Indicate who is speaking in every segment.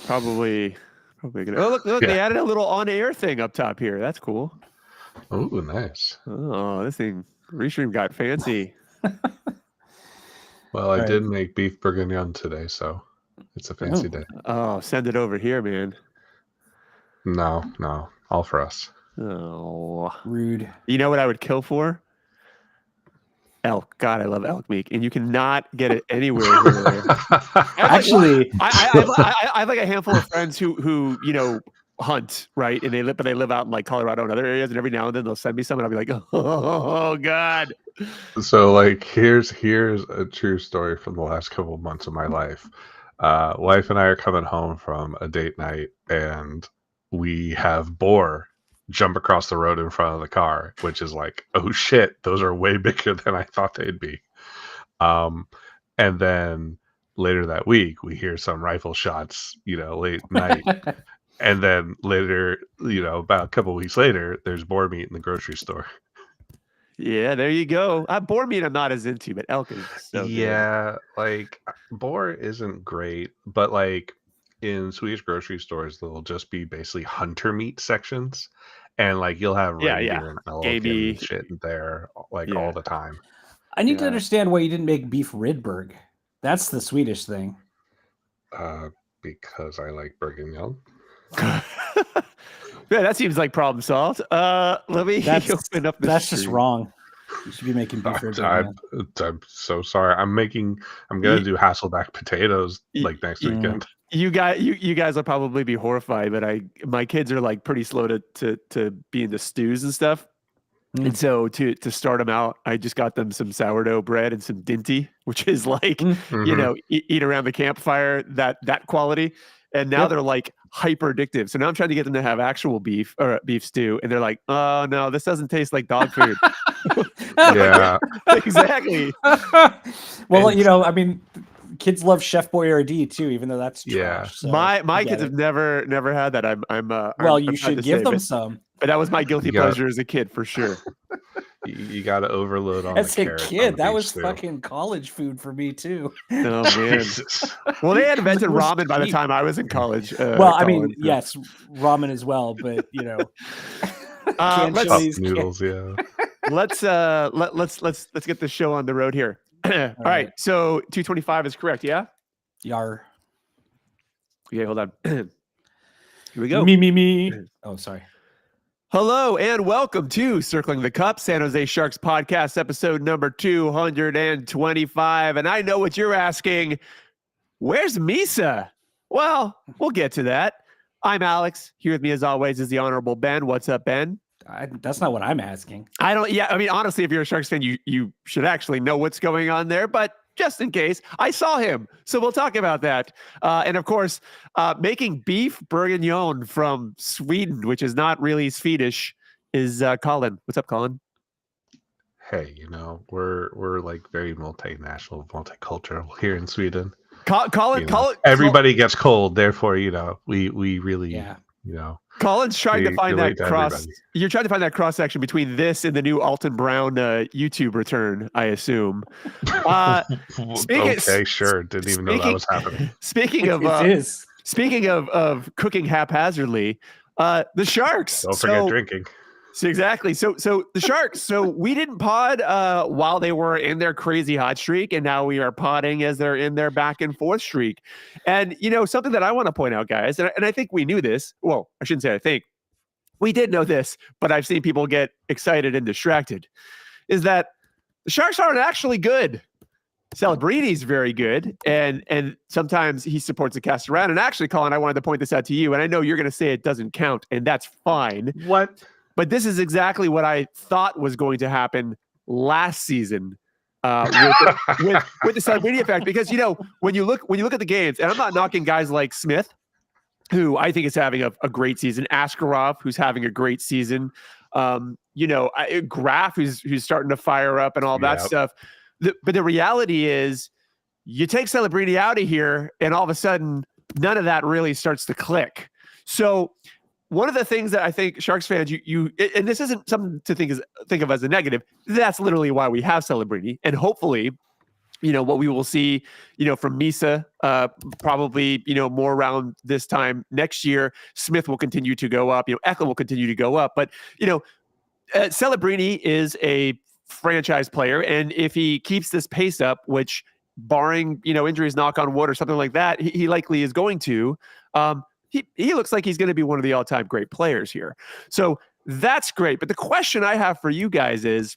Speaker 1: Probably gonna. Oh, look!
Speaker 2: Yeah.
Speaker 1: They added a little on-air thing up top here. That's cool.
Speaker 2: Oh, nice.
Speaker 1: Oh, this thing Restream got fancy.
Speaker 2: Well, I
Speaker 3: Right.
Speaker 2: did make beef bourguignon today, so it's a fancy day.
Speaker 1: Oh, send it over here, man.
Speaker 2: No, all for us.
Speaker 1: Oh,
Speaker 3: Rude.
Speaker 1: you know what I would kill for? Elk. God, I love elk meat, and you cannot get it anywhere here.
Speaker 3: Actually,
Speaker 1: I have like a handful of friends who hunt, right, and they live out in like Colorado and other areas, and every now and then they'll send me some, and I'll be like, oh God.
Speaker 2: So like here's a true story from the last couple of months of my life. Wife and I are coming home from a date night, and we have boar jump across the road in front of the car, which is like, oh shit, those are way bigger than I thought they'd be. And then later that week we hear some rifle shots, late night. And then later, about a couple of weeks later, there's boar meat in the grocery store.
Speaker 1: Yeah, there you go. Boar meat I'm not as into, but elk is so
Speaker 2: Yeah, like boar isn't great, but like in Swedish grocery stores, there'll just be basically hunter meat sections, and like you'll have reindeer and elk and shit there like all the time.
Speaker 3: I need to understand why you didn't make beef Rydberg. That's the Swedish thing.
Speaker 2: Because I like bourguignon.
Speaker 1: Yeah, that seems like problem solved. Let me open up the
Speaker 3: That's
Speaker 1: stream.
Speaker 3: just wrong. You should be making beef Rydberg.
Speaker 2: I'm so sorry. I'm gonna do Hasselback potatoes like next weekend.
Speaker 1: You guys will probably be horrified, but my kids are like pretty slow to be into stews and stuff. And so to start them out, I just got them some sourdough bread and some dinty, which is like, eat around the campfire, that quality. And now they're like hyper addictive. So now I'm trying to get them to have actual beef or beef stew. And they're like, oh no, this doesn't taste like dog food.
Speaker 2: Yeah,
Speaker 1: exactly.
Speaker 3: Well, I mean, kids love Chef Boyardee too, even though that's trash.
Speaker 2: Yeah.
Speaker 3: So
Speaker 1: my kids have never had that.
Speaker 3: You should give them some.
Speaker 1: But that was my guilty pleasure as a kid for sure.
Speaker 2: You got to overload on
Speaker 3: as
Speaker 2: the
Speaker 3: a kid. That was
Speaker 2: stew.
Speaker 3: fucking college food for me too.
Speaker 1: Oh man. Well, they had invented ramen by the time I was in college.
Speaker 3: Yes, ramen as well, but
Speaker 2: noodles. Yeah.
Speaker 1: Let's get the show on the road here. All right. So 225 is correct. Yeah.
Speaker 3: Yar.
Speaker 1: Okay, hold on. Here we go.
Speaker 3: Me. Oh, sorry.
Speaker 1: Hello and welcome to Circling the Cup, San Jose Sharks podcast, episode number 225. And I know what you're asking. Where's Misa? Well, we'll get to that. I'm Alex. Here with me, as always, is the Honorable Ben. What's up, Ben?
Speaker 3: That's not what I'm asking.
Speaker 1: Honestly, if you're a Sharks fan, you should actually know what's going on there. But just in case, I saw him. So we'll talk about that. And of course, making beef bourguignon from Sweden, which is not really Swedish, is Colin. What's up, Colin?
Speaker 2: Hey, we're like very multinational, multicultural here in Sweden.
Speaker 1: Colin,
Speaker 2: everybody gets cold. Therefore, we really,
Speaker 1: Colin's trying to find that cross. You're trying to find that cross section between this and the new Alton Brown YouTube return, I assume.
Speaker 2: Okay, sure. Didn't even know that was happening.
Speaker 1: Speaking of cooking haphazardly, the Sharks.
Speaker 2: Don't forget drinking.
Speaker 1: So exactly. So the Sharks. So we didn't pod while they were in their crazy hot streak, and now we are podding as they're in their back and forth streak. And something that I want to point out, guys, and I think we knew this. Well, I shouldn't say I think. We did know this, but I've seen people get excited and distracted. Is that the Sharks aren't actually good. Celebrini's very good, and sometimes he supports the cast around. And actually, Colin, I wanted to point this out to you, and I know you're going to say it doesn't count, and that's fine.
Speaker 2: What?
Speaker 1: But this is exactly what I thought was going to happen last season with the Celebrini effect. Because when you look at the games, and I'm not knocking guys like Smith, who I think is having a great season, Askarov, who's having a great season, Graf, who's starting to fire up and all that stuff. But the reality is, you take Celebrini out of here, and all of a sudden, none of that really starts to click. So one of the things that I think Sharks fans, and this isn't something to think of as a negative. That's literally why we have Celebrini, and hopefully, what we will see, from Misa, probably, more around this time next year. Smith will continue to go up. Eklund will continue to go up. But, Celebrini is a franchise player. And if he keeps this pace up, which barring, injuries, knock on wood or something like that, he likely is going to, he looks like he's going to be one of the all-time great players here. So that's great. But the question I have for you guys is,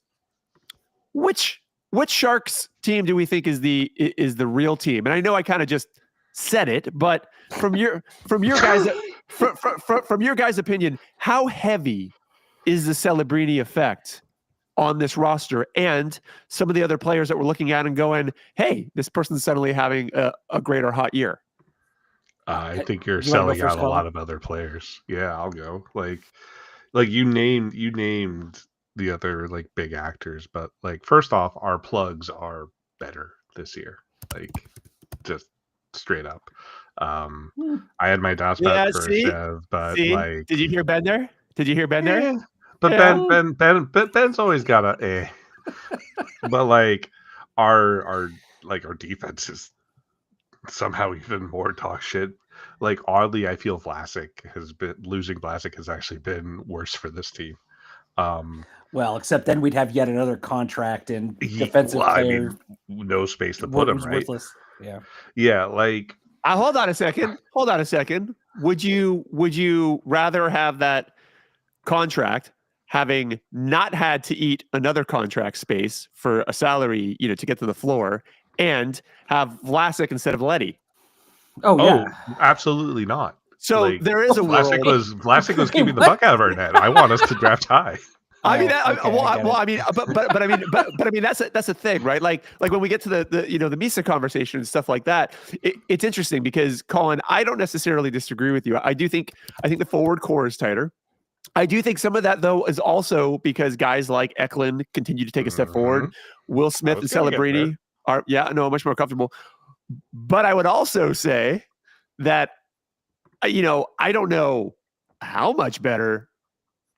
Speaker 1: which Sharks team do we think is the real team? And I know I kind of just said it, but from your guys from your guys' opinion, how heavy is the Celebrini effect on this roster and some of the other players that we're looking at and going, hey, this person's suddenly having a great or hot year?
Speaker 2: I think you're selling out a lot of other players. Yeah, I'll go. Like you named the other like big actors, but like first off, our plugs are better this year. Like just straight up. I had my doubts about Khrushchev, but like,
Speaker 1: did you hear Ben there? Did you hear Ben there?
Speaker 2: But Ben's always got a but like our defense is somehow even more dog shit. Like oddly, I feel losing Vlasic has actually been worse for this team.
Speaker 3: Well, except then we'd have yet another contract and defensive player.
Speaker 2: I mean, no space to put him, right?
Speaker 3: Worthless. Yeah.
Speaker 2: Yeah, like
Speaker 1: hold on a second. Would you rather have that contract having not had to eat another contract space for a salary, to get to the floor, and have Vlasic instead of Leddy?
Speaker 3: Oh yeah,
Speaker 2: absolutely not.
Speaker 1: So like, there is a
Speaker 2: Vlasic was keeping the buck out of our net. I want us to draft high.
Speaker 1: I mean, that's a thing, right? Like when we get to the Misa conversation and stuff like that, it's interesting because Colin, I don't necessarily disagree with you. I think the forward core is tighter. I do think some of that though is also because guys like Eklund continue to take a step forward. Will Smith and Celebrini are much more comfortable. But I would also say that I don't know how much better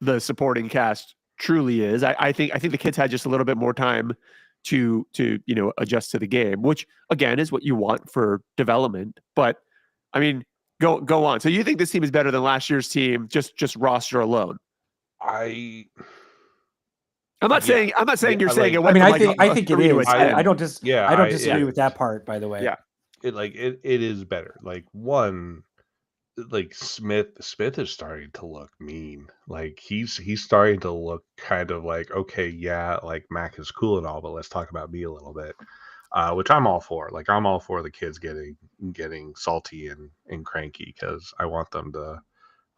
Speaker 1: the supporting cast truly is. I think the kids had just a little bit more time to adjust to the game, which again is what you want for development. But I mean, go on. So you think this team is better than last year's team, just roster alone?
Speaker 2: I'm
Speaker 1: not saying you're saying it.
Speaker 3: I mean, I think it is. I don't disagree with that part, by the way.
Speaker 2: Yeah, it is better. Like one. Like Smith is starting to look mean. Like he's starting to look kind of like, okay, yeah, like Mac is cool and all, but let's talk about me a little bit. Which I'm all for. Like I'm all for the kids getting salty and cranky because I want them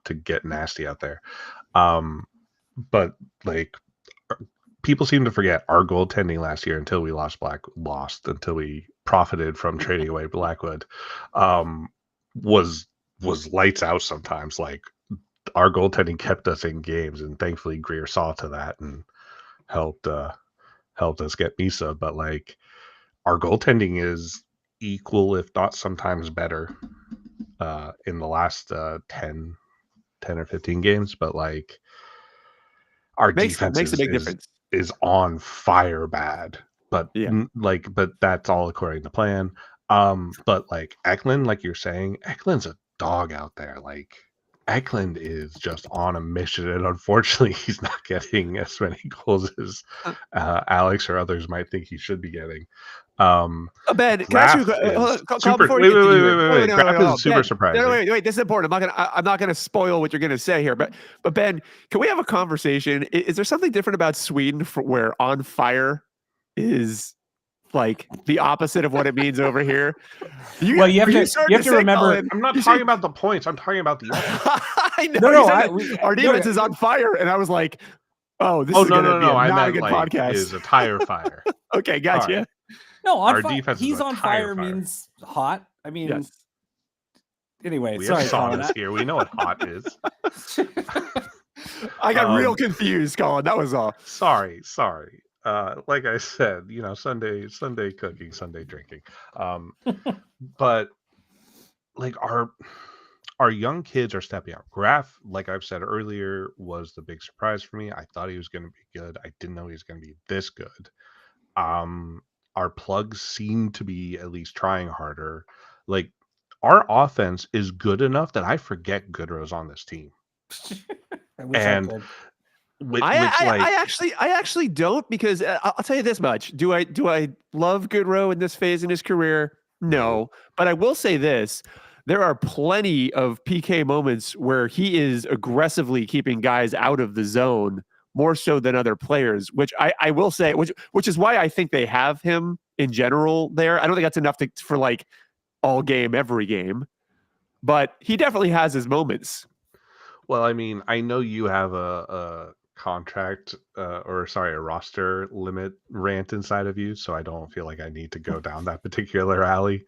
Speaker 2: to get nasty out there. But like people seem to forget our goaltending last year until we until we profited from trading away Blackwood. Was lights out sometimes. Like our goaltending kept us in games, and thankfully Greer saw to that and helped us get Misa. But like our goaltending is equal, if not sometimes better, in the last 10 or 15 games. But like our defense makes a big difference. Is on fire bad. But but that's all according to plan. But like Eklund, like you're saying, Eklund's a dog out there. Like Eklund is just on a mission, and unfortunately he's not getting as many goals as Alex or others might think he should be getting.
Speaker 1: Ben, can I ask you
Speaker 2: super surprising.
Speaker 1: Wait, this is important. I'm not gonna spoil what you're gonna say here, but Ben, can we have a conversation? Is there something different about Sweden where on fire is like the opposite of what it means over here? You have to remember.
Speaker 2: I'm not talking about the points. I'm talking about the.
Speaker 1: I know. Our defense is on fire, and I was like, "Oh, this is going to be not a good podcast."
Speaker 2: Is a tire fire.
Speaker 1: Okay, gotcha.
Speaker 3: Right. No, our defense. He's on fire means hot. I mean,
Speaker 1: yes.
Speaker 3: Anyway,
Speaker 2: we
Speaker 3: sorry,
Speaker 2: have saunas here. We know what hot is.
Speaker 1: I got real confused, Colin. That was all.
Speaker 2: Sorry. Like I said, Sunday cooking, Sunday drinking. But like our young kids are stepping up. Graf, like I've said earlier, was the big surprise for me. I thought he was going to be good. I didn't know he was going to be this good. our plugs seem to be at least trying harder. Like our offense is good enough that I forget Goodrow's on this team.
Speaker 3: I wish I
Speaker 2: And
Speaker 3: could.
Speaker 1: I actually don't, because I'll tell you this much. Do I love Goodrow in this phase in his career? No. But I will say this. There are plenty of PK moments where he is aggressively keeping guys out of the zone more so than other players, which I will say, which is why I think they have him in general there. I don't think that's enough for like all game, every game, but he definitely has his moments.
Speaker 2: Well, I mean, I know you have a contract a roster limit rant inside of you, so I don't feel like I need to go down that particular alley.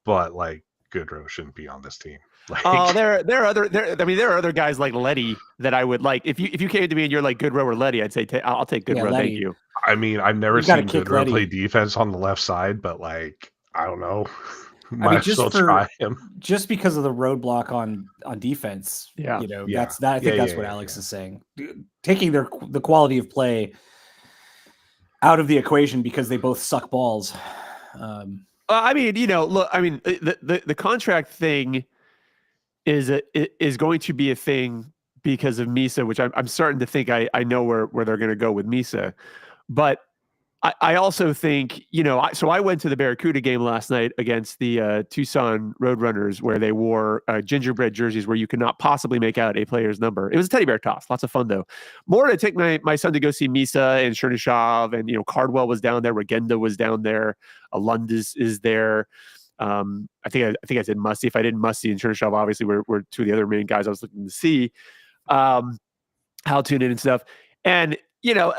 Speaker 2: But like Goodrow shouldn't be on this team. Like,
Speaker 1: oh, there are other guys like Letty that I would like. If you came to me and you're like Goodrow or Letty, I'd say I'll take Goodrow.
Speaker 3: Letty.
Speaker 1: Thank you.
Speaker 2: I mean, I've never
Speaker 3: You gotta
Speaker 2: seen
Speaker 3: kick
Speaker 2: Goodrow play
Speaker 3: Letty.
Speaker 2: defense on the left side, but like, I don't know.
Speaker 3: I mean,
Speaker 2: Might as well try him.
Speaker 3: just because of the roadblock on defense.
Speaker 1: Yeah.
Speaker 3: You know,
Speaker 2: Yeah.
Speaker 3: that's that. I think that's what Alex is saying. Taking the quality of play out of the equation because they both suck balls.
Speaker 1: I mean, you know, look, I mean, the contract thing is going to be a thing because of Misa, which I'm starting to think I know where they're going to go with Misa, but I also think, you know, so I went to the Barracuda game last night against the Tucson Roadrunners, where they wore gingerbread jerseys where you could not possibly make out a player's number. It was a teddy bear toss, lots of fun though. More to take my son to go see Misa and Chernyshov, and you know, Cardwell was down there, Regenda was down there, Lund is there. I think I said Musty. If I didn't, Musty and Chernyshov obviously were two of the other main guys I was looking to see. How tuned in and stuff, and you know,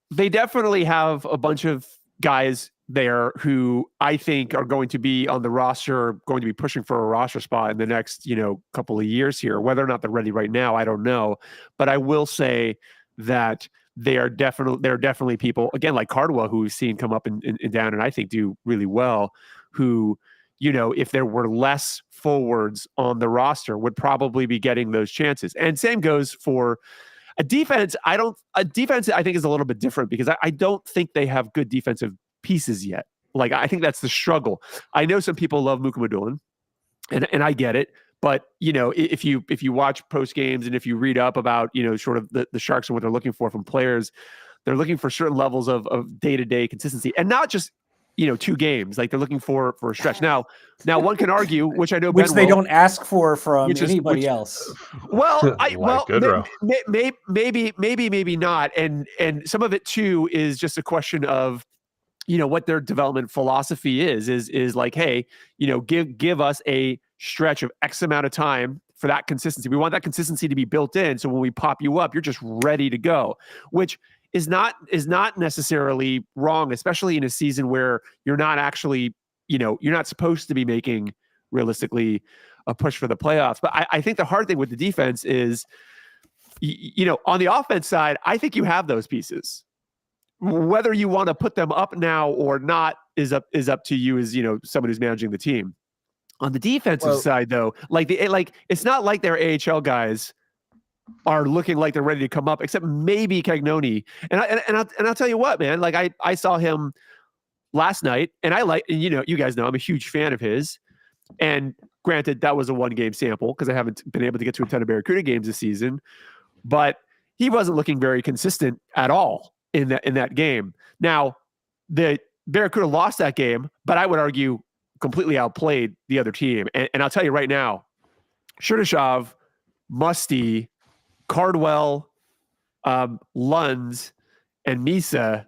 Speaker 1: they definitely have a bunch of guys there who I think are going to be on the roster, going to be pushing for a roster spot in the next, you know, couple of years here. Whether or not they're ready right now, I don't know. But I will say that there are definitely people, again, like Cardwell, who we've seen come up and down, and I think do really well, who, you know, if there were less forwards on the roster, would probably be getting those chances. And same goes for a defense. I think is a little bit different because I don't think they have good defensive pieces yet. Like, I think that's the struggle. I know some people love Mukhamadullin, and I get it. But, you know, if you watch post games and if you read up about, you know, sort of the Sharks and what they're looking for from players, they're looking for certain levels of day-to-day consistency, and not just, you know, 2 games. Like, they're looking for a stretch. Now one can argue, which I know
Speaker 3: which they don't ask for from anybody else.
Speaker 1: Well, maybe not. And some of it too is just a question of, you know, what their development philosophy is like, hey, you know, give us a stretch of X amount of time for that consistency. We want that consistency to be built in, so when we pop you up, you're just ready to go, which is not necessarily wrong, especially in a season where you're not actually, you know, you're not supposed to be making realistically a push for the playoffs. But I think the hard thing with the defense is, you know, on the offense side, I think you have those pieces. Whether you want to put them up now or not is up to you, as, you know, someone who's managing the team. On the defensive side, though, like it's not like their AHL guys are looking like they're ready to come up, except maybe Cagnoni. And I'll tell you what, man, like I saw him last night, and you know, you guys know I'm a huge fan of his. And granted, that was a 1-game sample because I haven't been able to get to a ton of Barracuda games this season, but he wasn't looking very consistent at all in that game. Now, the Barracuda lost that game, but I would argue completely outplayed the other team. And I'll tell you right now, Chernyshov, Musty, Cardwell, Lund, and Misa,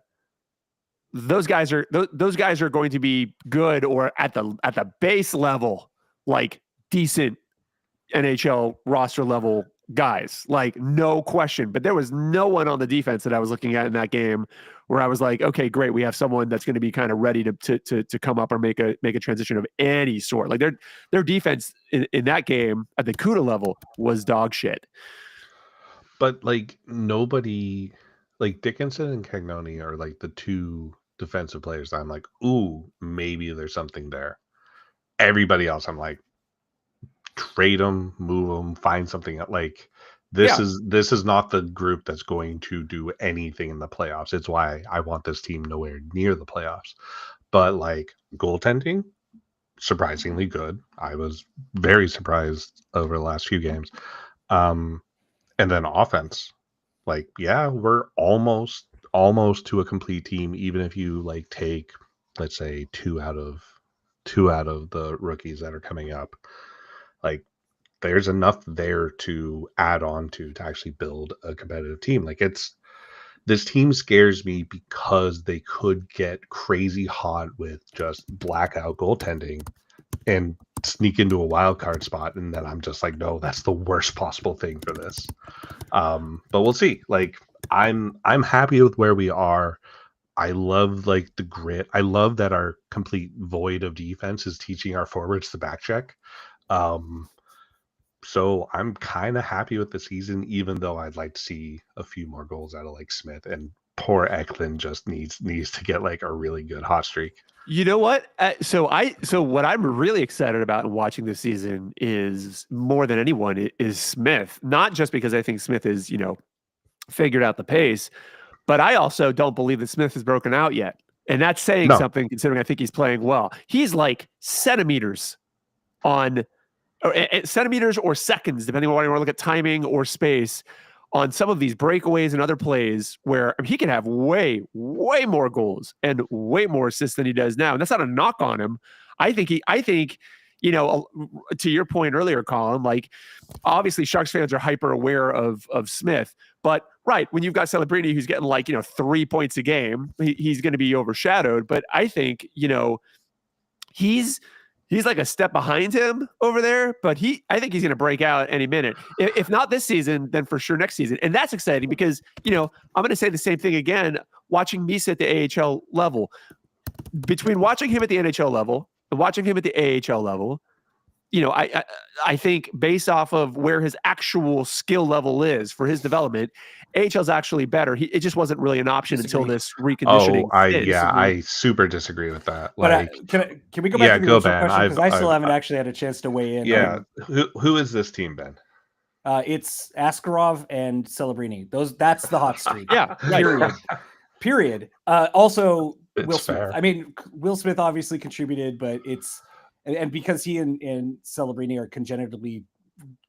Speaker 1: those guys are going to be good, or at the base level, like decent NHL roster level guys, like no question. But there was no one on the defense that I was looking at in that game where I was like, okay, great, we have someone that's going to be kind of ready to come up or make a transition of any sort. Like their defense in that game at the CUDA level was dog shit.
Speaker 2: But like nobody, like Dickinson and Cagnoni are like the 2 defensive players that I'm like, ooh, maybe there's something there. Everybody else, I'm like, trade them, move them, find something. Like, This
Speaker 1: Yeah.
Speaker 2: is not the group that's going to do anything in the playoffs. It's why I want this team nowhere near the playoffs. But like goaltending, surprisingly good. I was very surprised over the last few games. And then offense, like, yeah, we're almost to a complete team, even if you like take, let's say, two out of the rookies that are coming up. Like, there's enough there to add on to actually build a competitive team. Like, this team scares me because they could get crazy hot with just blackout goaltending and sneak into a wild card spot, and then I'm just like, no, that's the worst possible thing for this. But we'll see. Like, I'm happy with where we are. I love like the grit. I love that our complete void of defense is teaching our forwards to back check. So I'm kind of happy with the season, even though I'd like to see a few more goals out of like Smith, and poor Eklund just needs to get like a really good hot streak.
Speaker 1: You know what? So what I'm really excited about in watching this season is more than anyone is Smith. Not just because I think Smith is, figured out the pace, but I also don't believe that Smith has broken out yet. And that's saying something, considering I think he's playing well. He's like centimeters on centimeters or seconds, depending on whether you want to look at timing or space, on some of these breakaways and other plays where he can have way, way more goals and way more assists than he does now. And that's not a knock on him. I think, to your point earlier, Colin, like, obviously Sharks fans are hyper aware of Smith, but right, when you've got Celebrini who's getting 3 points a game, he's going to be overshadowed. But I think, he's like a step behind him over there, but I think he's going to break out any minute. If not this season, then for sure next season. And that's exciting because, I'm going to say the same thing again, watching Misa at the AHL level. Between watching him at the NHL level and watching him at the AHL level, I think based off of where his actual skill level is for his development, AHL is actually better. It just wasn't really an option until this reconditioning.
Speaker 2: I super disagrey with that. Like,
Speaker 3: but can we go back to the original question? Because I still haven't actually had a chance to weigh in.
Speaker 2: Yeah, who is this team, Ben?
Speaker 3: It's Askarov and Celebrini. That's the hot streak.
Speaker 1: Yeah,
Speaker 3: Period. Also,
Speaker 2: it's
Speaker 3: Will Smith.
Speaker 2: fair.
Speaker 3: I mean, Will Smith obviously contributed, but and because he and Celebrini are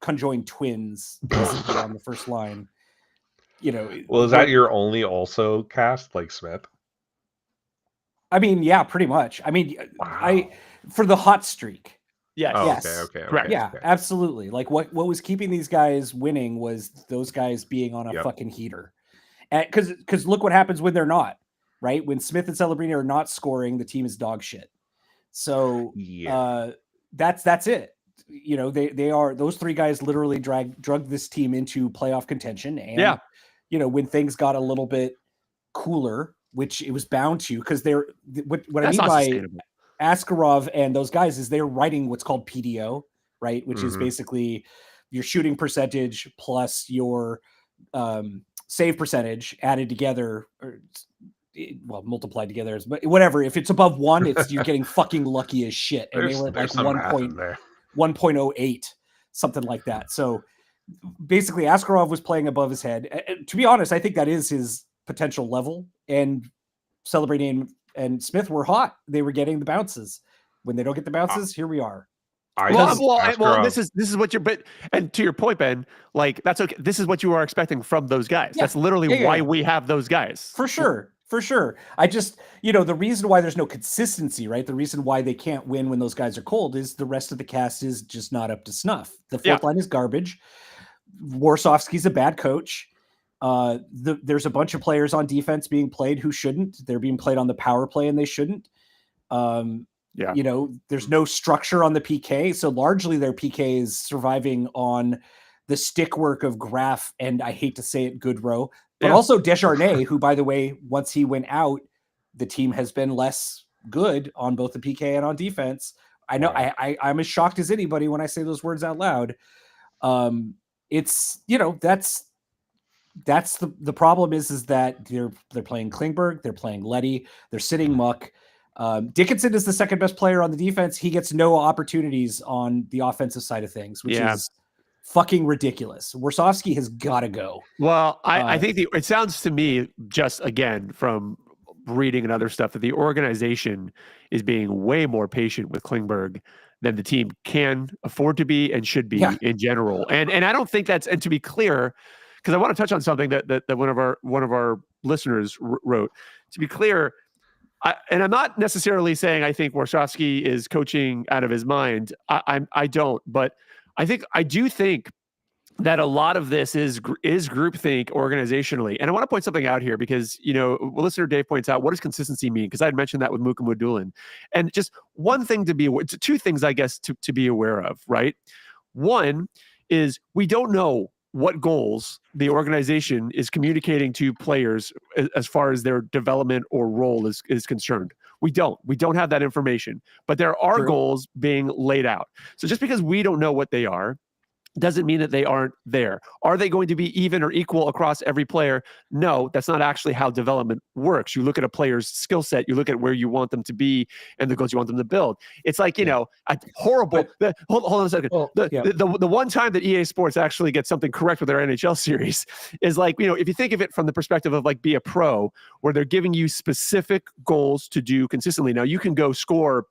Speaker 3: conjoined twins basically on the first line.
Speaker 2: Well, is that your only also cast like Smith?
Speaker 3: I mean, yeah, pretty much. I mean, wow. For the hot streak.
Speaker 1: Yes.
Speaker 2: Oh,
Speaker 3: yes.
Speaker 2: Okay.
Speaker 3: Yeah,
Speaker 2: okay.
Speaker 3: absolutely. Like what was keeping these guys winning was those guys being on a fucking heater. Because look what happens when they're not, right? When Smith and Celebrini are not scoring, the team is dog shit. So that's it. They are, those three guys literally drugged this team into playoff contention. And when things got a little bit cooler, which it was bound to, because what I mean by Askarov and those guys is they're writing what's called PDO, right? Which is basically your shooting percentage plus your save percentage added together, multiplied together, but whatever. If it's above 1, you're getting fucking lucky as shit. And they were at like 1.08, something like that. So basically Askarov was playing above his head. And to be honest, I think that is his potential level. And Celebrini and Smith were hot. They were getting the bounces. When they don't get the bounces, here we are.
Speaker 1: This is what and to your point, Ben, like, that's okay. This is what you are expecting from those guys. That's literally why we have those guys.
Speaker 3: For sure. I just, the reason why there's no consistency, right? The reason why they can't win when those guys are cold is the rest of the cast is just not up to snuff. The fourth line is garbage. Warsofsky's a bad coach. There's a bunch of players on defense being played who shouldn't. They're being played on the power play and they shouldn't. There's no structure on the PK. So largely their PK is surviving on the stick work of Graf and, I hate to say it, Goodrow, but also Desharnais, who, by the way, once he went out, the team has been less good on both the PK and on defense. I know I'm as shocked as anybody when I say those words out loud. It's, that's the problem is that they're playing Klingberg, they're playing Leddy, they're sitting Muck. Dickinson is the second best player on the defense. He gets no opportunities on the offensive side of things, which is fucking ridiculous. Warsofsky has got to go.
Speaker 1: Well, I think it sounds to me, just again from reading and other stuff, that the organization is being way more patient with Klingberg than the team can afford to be and should be in general. And I don't think that's, and to be clear, because I want to touch on something that one of our listeners wrote. To be clear, and I'm not necessarily saying I think Warsofsky is coaching out of his mind. I don't, but I do think that a lot of this is groupthink organizationally. And I want to point something out here because, listener Dave points out, what does consistency mean? Because I had mentioned that with Muka Mudulin. And just one thing two things, I guess, to be aware of, right? One is we don't know what goals the organization is communicating to players as far as their development or role is concerned. We don't have that information, but there are goals being laid out. So just because we don't know what they are doesn't mean that they aren't there. Are they going to be even or equal across every player? No, that's not actually how development works. You look at a player's skill set, you look at where you want them to be and the goals you want them to build. It's like, a horrible, hold on a second. The one time that EA Sports actually gets something correct with their NHL series is like, if you think of it from the perspective of like Be a Pro, where they're giving you specific goals to do consistently. Now you can go score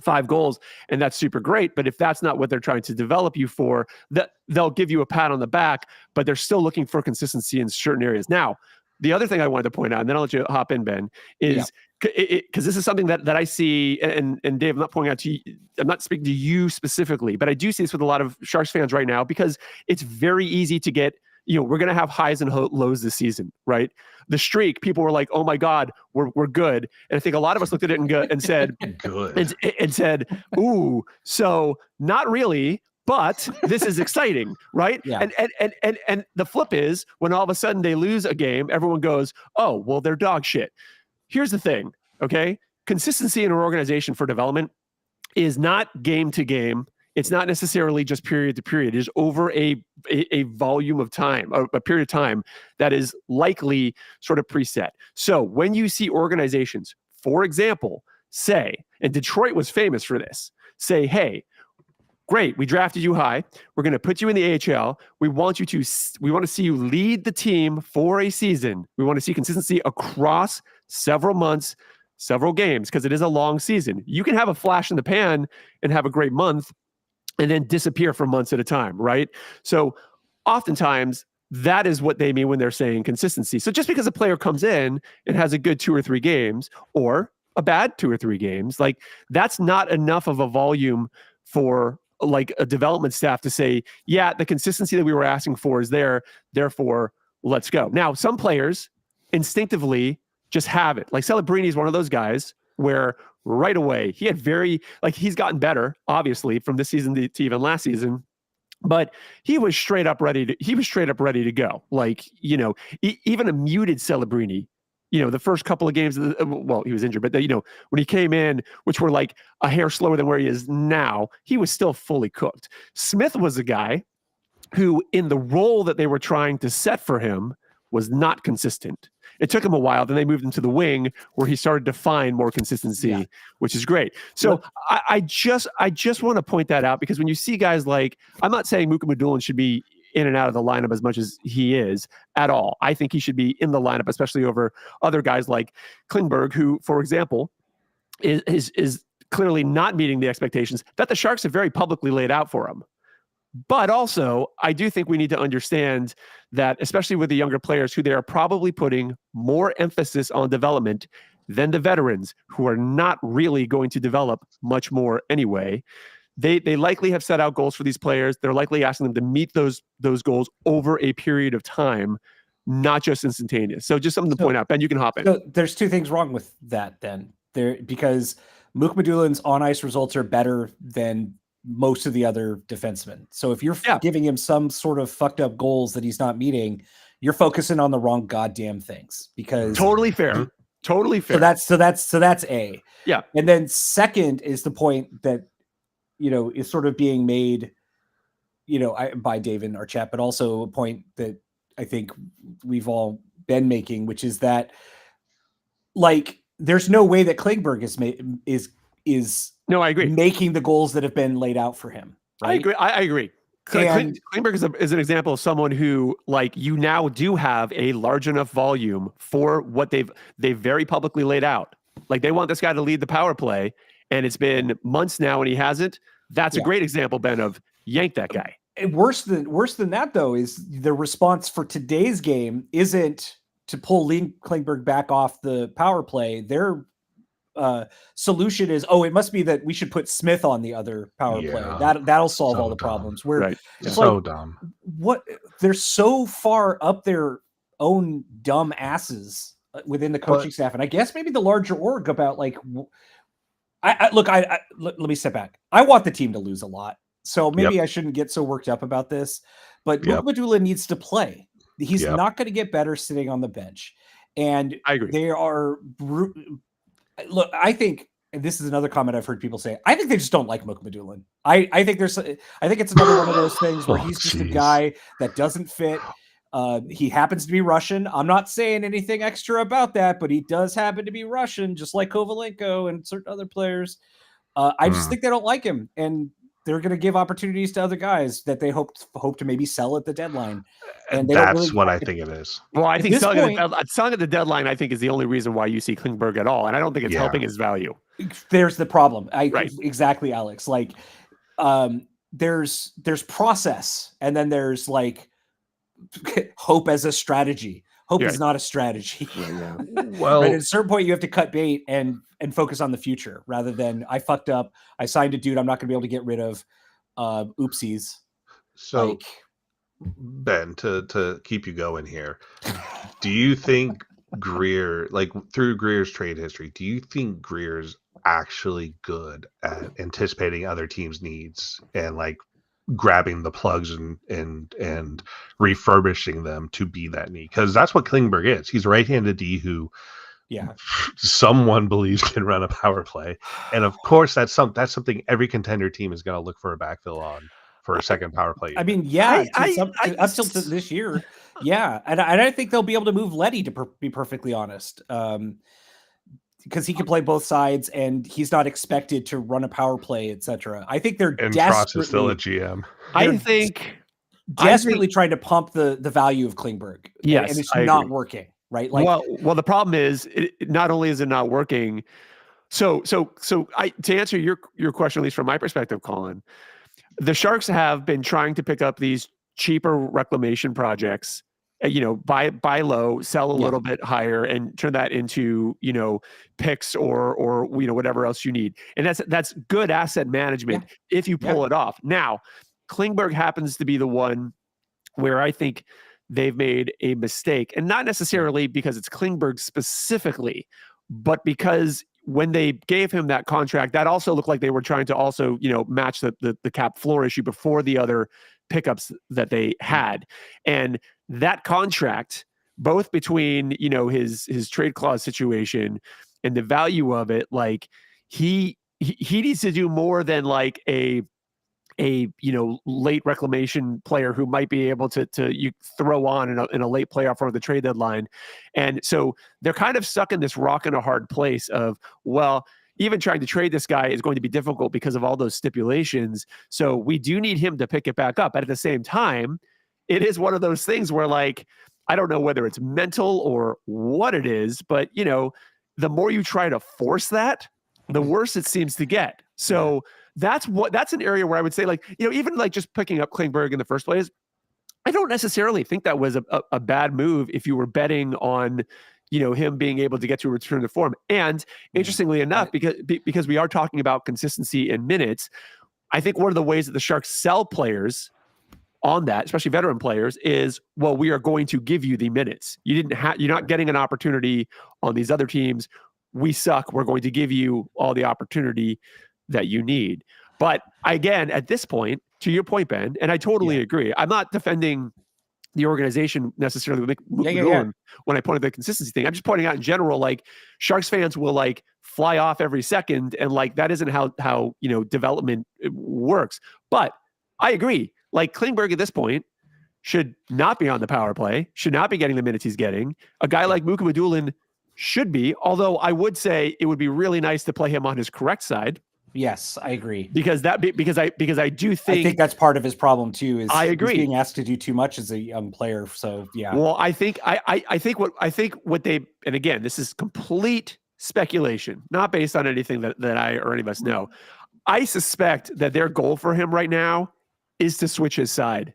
Speaker 1: 5 goals and that's super great, but if that's not what they're trying to develop you for, that they'll give you a pat on the back, but they're still looking for consistency in certain areas. Now, the other thing I wanted to point out, and then I'll let you hop in, Ben, is because this is something that I see, and Dave, I'm not pointing out to you, I'm not speaking to you specifically, but I do see this with a lot of Sharks fans right now because it's very easy to get, we're going to have highs and lows this season, right? The streak, people were like, "Oh my God, we're good," and I think a lot of us looked at it and said, "Good," and said, "Ooh, so not really, but this is exciting, right?"
Speaker 3: Yeah.
Speaker 1: And the flip is when all of a sudden they lose a game, everyone goes, "Oh, well, they're dog shit." Here's the thing, okay? Consistency in an organization for development is not game to game. It's not necessarily just period to period. It is over a volume of time, a period of time that is likely sort of preset. So when you see organizations, for example, say, and Detroit was famous for this, say, "Hey, great, we drafted you high. We're going to put you in the AHL. We want to see you lead the team for a season. We want to see consistency across several months, several games, because it is a long season. You can have a flash in the pan and have a great month, and then disappear for months at a time, right? So oftentimes that is what they mean when they're saying consistency. So just because a player comes in and has a good 2 or 3 games or a bad 2 or 3 games, like that's not enough of a volume for like a development staff to say, yeah, the consistency that we were asking for is there, therefore let's go. Now, some players instinctively just have it. Like Celebrini is one of those guys where right away he had he's gotten better, obviously, from this season to even last season, but he was straight up ready to go. Like, even a muted Celebrini, the first couple of games, he was injured, but when he came in, which were like a hair slower than where he is now, he was still fully cooked. Smith was a guy who, in the role that they were trying to set for him, was not consistent. It took him a while. Then they moved him to the wing where he started to find more consistency, which is great. So I just want to point that out because when you see guys like, I'm not saying Muka Mudulin should be in and out of the lineup as much as he is at all. I think he should be in the lineup, especially over other guys like Klingberg, who, for example, is clearly not meeting the expectations that the Sharks have very publicly laid out for him. But also, I do think we need to understand that, especially with the younger players, who they are probably putting more emphasis on development than the veterans, who are not really going to develop much more anyway. They likely have set out goals for these players. They're likely asking them to meet those goals over a period of time, not just instantaneous. So just something to point out. Ben, you can hop in.
Speaker 3: So there's 2 things wrong with that then. Because Muka Mudulin's on-ice results are better than most of the other defensemen. So if you're giving him some sort of fucked up goals that he's not meeting, you're focusing on the wrong goddamn things. Because
Speaker 1: totally fair.
Speaker 3: So that's A.
Speaker 1: Yeah.
Speaker 3: And then second is the point that is sort of being made, by Dave in our chat, but also a point that I think we've all been making, which is that like there's no way that Klingberg is
Speaker 1: no, I agree,
Speaker 3: making the goals that have been laid out for him. Right?
Speaker 1: I agree.
Speaker 3: And
Speaker 1: Klingberg is an example of someone who, like, you now do have a large enough volume for what they've very publicly laid out. Like, they want this guy to lead the power play, and it's been months now, and he hasn't. That's a great example, Ben, of yank that guy.
Speaker 3: And worse than that, though, is the response for today's game isn't to pull Klingberg back off the power play. Their solution is, it must be that we should put Smith on the other power play. That'll solve all the problems. It's
Speaker 2: so
Speaker 3: like,
Speaker 2: dumb.
Speaker 3: What, they're so far up their own dumb asses within the coaching staff, and I guess maybe the larger org about like. Let me step back. I want the team to lose a lot, so maybe I shouldn't get so worked up about this. But Mukhamadulla needs to play. He's not going to get better sitting on the bench, and
Speaker 1: I agree.
Speaker 3: They are. Look, I think, and this is another comment I've heard people say, I think they just don't like Mukhamadulla. I think it's another one of those things where he's just a guy that doesn't fit. He happens to be Russian. I'm not saying anything extra about that, but he does happen to be Russian, just like Kovalenko and certain other players. I just think they don't like him, and they're going to give opportunities to other guys that they hope to maybe sell at the deadline. And
Speaker 2: that's what I think it is.
Speaker 1: Well, I think selling at the deadline, I think, is the only reason why you see Klingberg at all, and I don't think it's helping his value.
Speaker 3: There's the problem. Exactly, Alex. Like, there's process, and then there's like hope as a strategy. Hope is not a strategy.
Speaker 2: Well,
Speaker 3: at a certain point, you have to cut bait and focus on the future rather than I fucked up. I signed a dude I'm not going to be able to get rid of. Oopsies.
Speaker 2: So, Ben, to keep you going here, do you think Greer, like through Greer's trade history, do you think Greer's actually good at anticipating other teams' needs and like grabbing the plugs and refurbishing them to be that need? Because that's what Klingberg is. He's a right-handed D who someone believes can run a power play, and of course that's something every contender team is going to look for a backfill on for a second power play.
Speaker 3: I mean, up till this year, and I think they'll be able to move Letty, to be perfectly honest, because he can play both sides and he's not expected to run a power play, etc. I think they're
Speaker 2: desperately still a GM.
Speaker 1: I think
Speaker 3: desperately trying to pump the value of Klingberg.
Speaker 1: Yes,
Speaker 3: and it's not working. Right. Like,
Speaker 1: well, the problem is, not only is it not working. So to answer your question, at least from my perspective, Colin, the Sharks have been trying to pick up these cheaper reclamation projects, buy low, sell a little bit higher, and turn that into, picks or whatever else you need. And that's good asset management if you pull it off. Now, Klingberg happens to be the one where I think they've made a mistake, and not necessarily because it's Klingberg specifically, but because when they gave him that contract, that also looked like they were trying to also, match the cap floor issue before the other pickups that they had. And that contract, both between, his trade clause situation and the value of it, like he needs to do more than like a late reclamation player who might be able to you throw on in a late playoff or the trade deadline. And so they're kind of stuck in this rock and a hard place of, well, even trying to trade this guy is going to be difficult because of all those stipulations. So we do need him to pick it back up. But at the same time, it is one of those things where, like, I don't know whether it's mental or what it is, but the more you try to force that, the worse it seems to get. So that's an area where I would say, like, even like just picking up Klingberg in the first place, I don't necessarily think that was a bad move if you were betting on, him being able to get to a return to form. And interestingly enough, because we are talking about consistency in minutes, I think one of the ways that the Sharks sell players on that, especially veteran players, is, well, we are going to give you the minutes. You're not getting an opportunity on these other teams. We suck. We're going to give you all the opportunity that you need. But again, at this point, to your point, Ben, and I totally agree, I'm not defending the organization necessarily when I pointed the consistency thing. I'm just pointing out in general, like, Sharks fans will like fly off every second, and like that isn't how development works. But I agree, like, Klingberg at this point should not be on the power play, should not be getting the minutes he's getting. A guy like Mukhamadulla should be, although I would say it would be really nice to play him on his correct side.
Speaker 3: Yes, I agree.
Speaker 1: because I do
Speaker 3: I
Speaker 1: think
Speaker 3: think that's part of his problem too. Is
Speaker 1: I
Speaker 3: he's
Speaker 1: agree.
Speaker 3: being asked to do too much as a young player. So yeah.
Speaker 1: Well, I think what they, and again, this is complete speculation, not based on anything that I or any of us know. I suspect that their goal for him right now is to switch his side.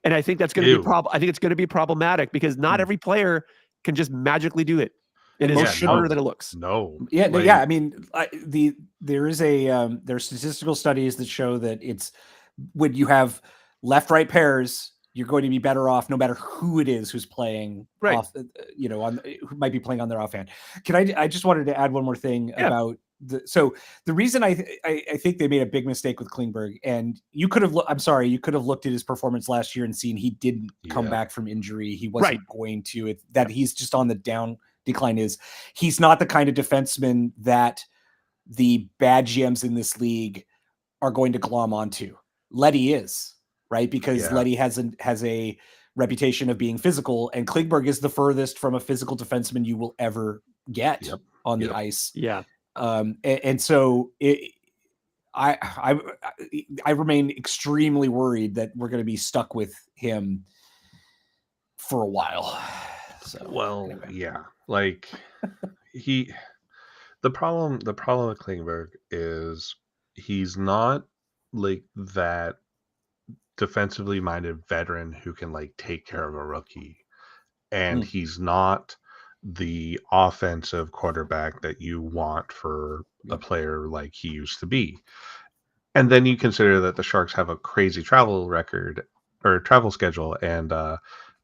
Speaker 1: And I think that's going to be I think it's going to be problematic because not every player can just magically do it. It is harder than it looks.
Speaker 2: No.
Speaker 3: Yeah, yeah. I mean, there's statistical studies that show that it's when you have left-right pairs, you're going to be better off no matter who it is who's playing off, who might be playing on their offhand. I just wanted to add one more thing about the reason I think they made a big mistake with Klingberg, and you could have looked at his performance last year and seen he didn't come back from injury. He wasn't going to that he's just on the down decline. Is he's not the kind of defenseman that the bad GMs in this league are going to glom onto. Letty is, right? Because Letty has a reputation of being physical, and Klingberg is the furthest from a physical defenseman you will ever get on the ice.
Speaker 1: Yeah.
Speaker 3: And so I remain extremely worried that we're going to be stuck with him for a while. So
Speaker 2: anyway. Like the problem with Klingberg is he's not like that defensively minded veteran who can like take care of a rookie, and he's not the offensive quarterback that you want for a player like he used to be. And then you consider that the Sharks have a crazy travel schedule, and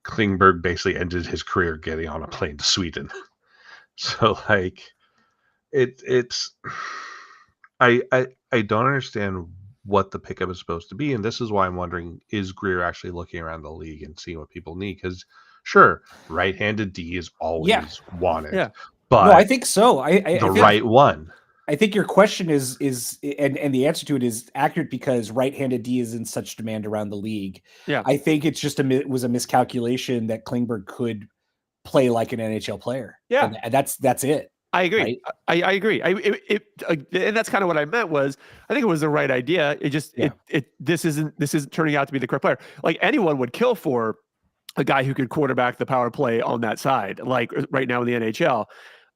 Speaker 2: Klingberg basically ended his career getting on a plane to Sweden. So like it's I don't understand what the pickup is supposed to be, and this is why I'm wondering, is Greer actually looking around the league and seeing what people need? Because sure, right-handed D is always wanted, but
Speaker 3: no, I think so.
Speaker 2: Right one.
Speaker 3: I think your question is and the answer to it is accurate because right-handed D is in such demand around the league.
Speaker 1: Yeah,
Speaker 3: I think it's just it was a miscalculation that Klingberg could play like an NHL player.
Speaker 1: Yeah,
Speaker 3: and that's it.
Speaker 1: I agree. Right? I agree. And that's kind of what I meant was I think it was the right idea. It just this isn't turning out to be the correct player. Like anyone would kill for a guy who could quarterback the power play on that side, like right now in the NHL.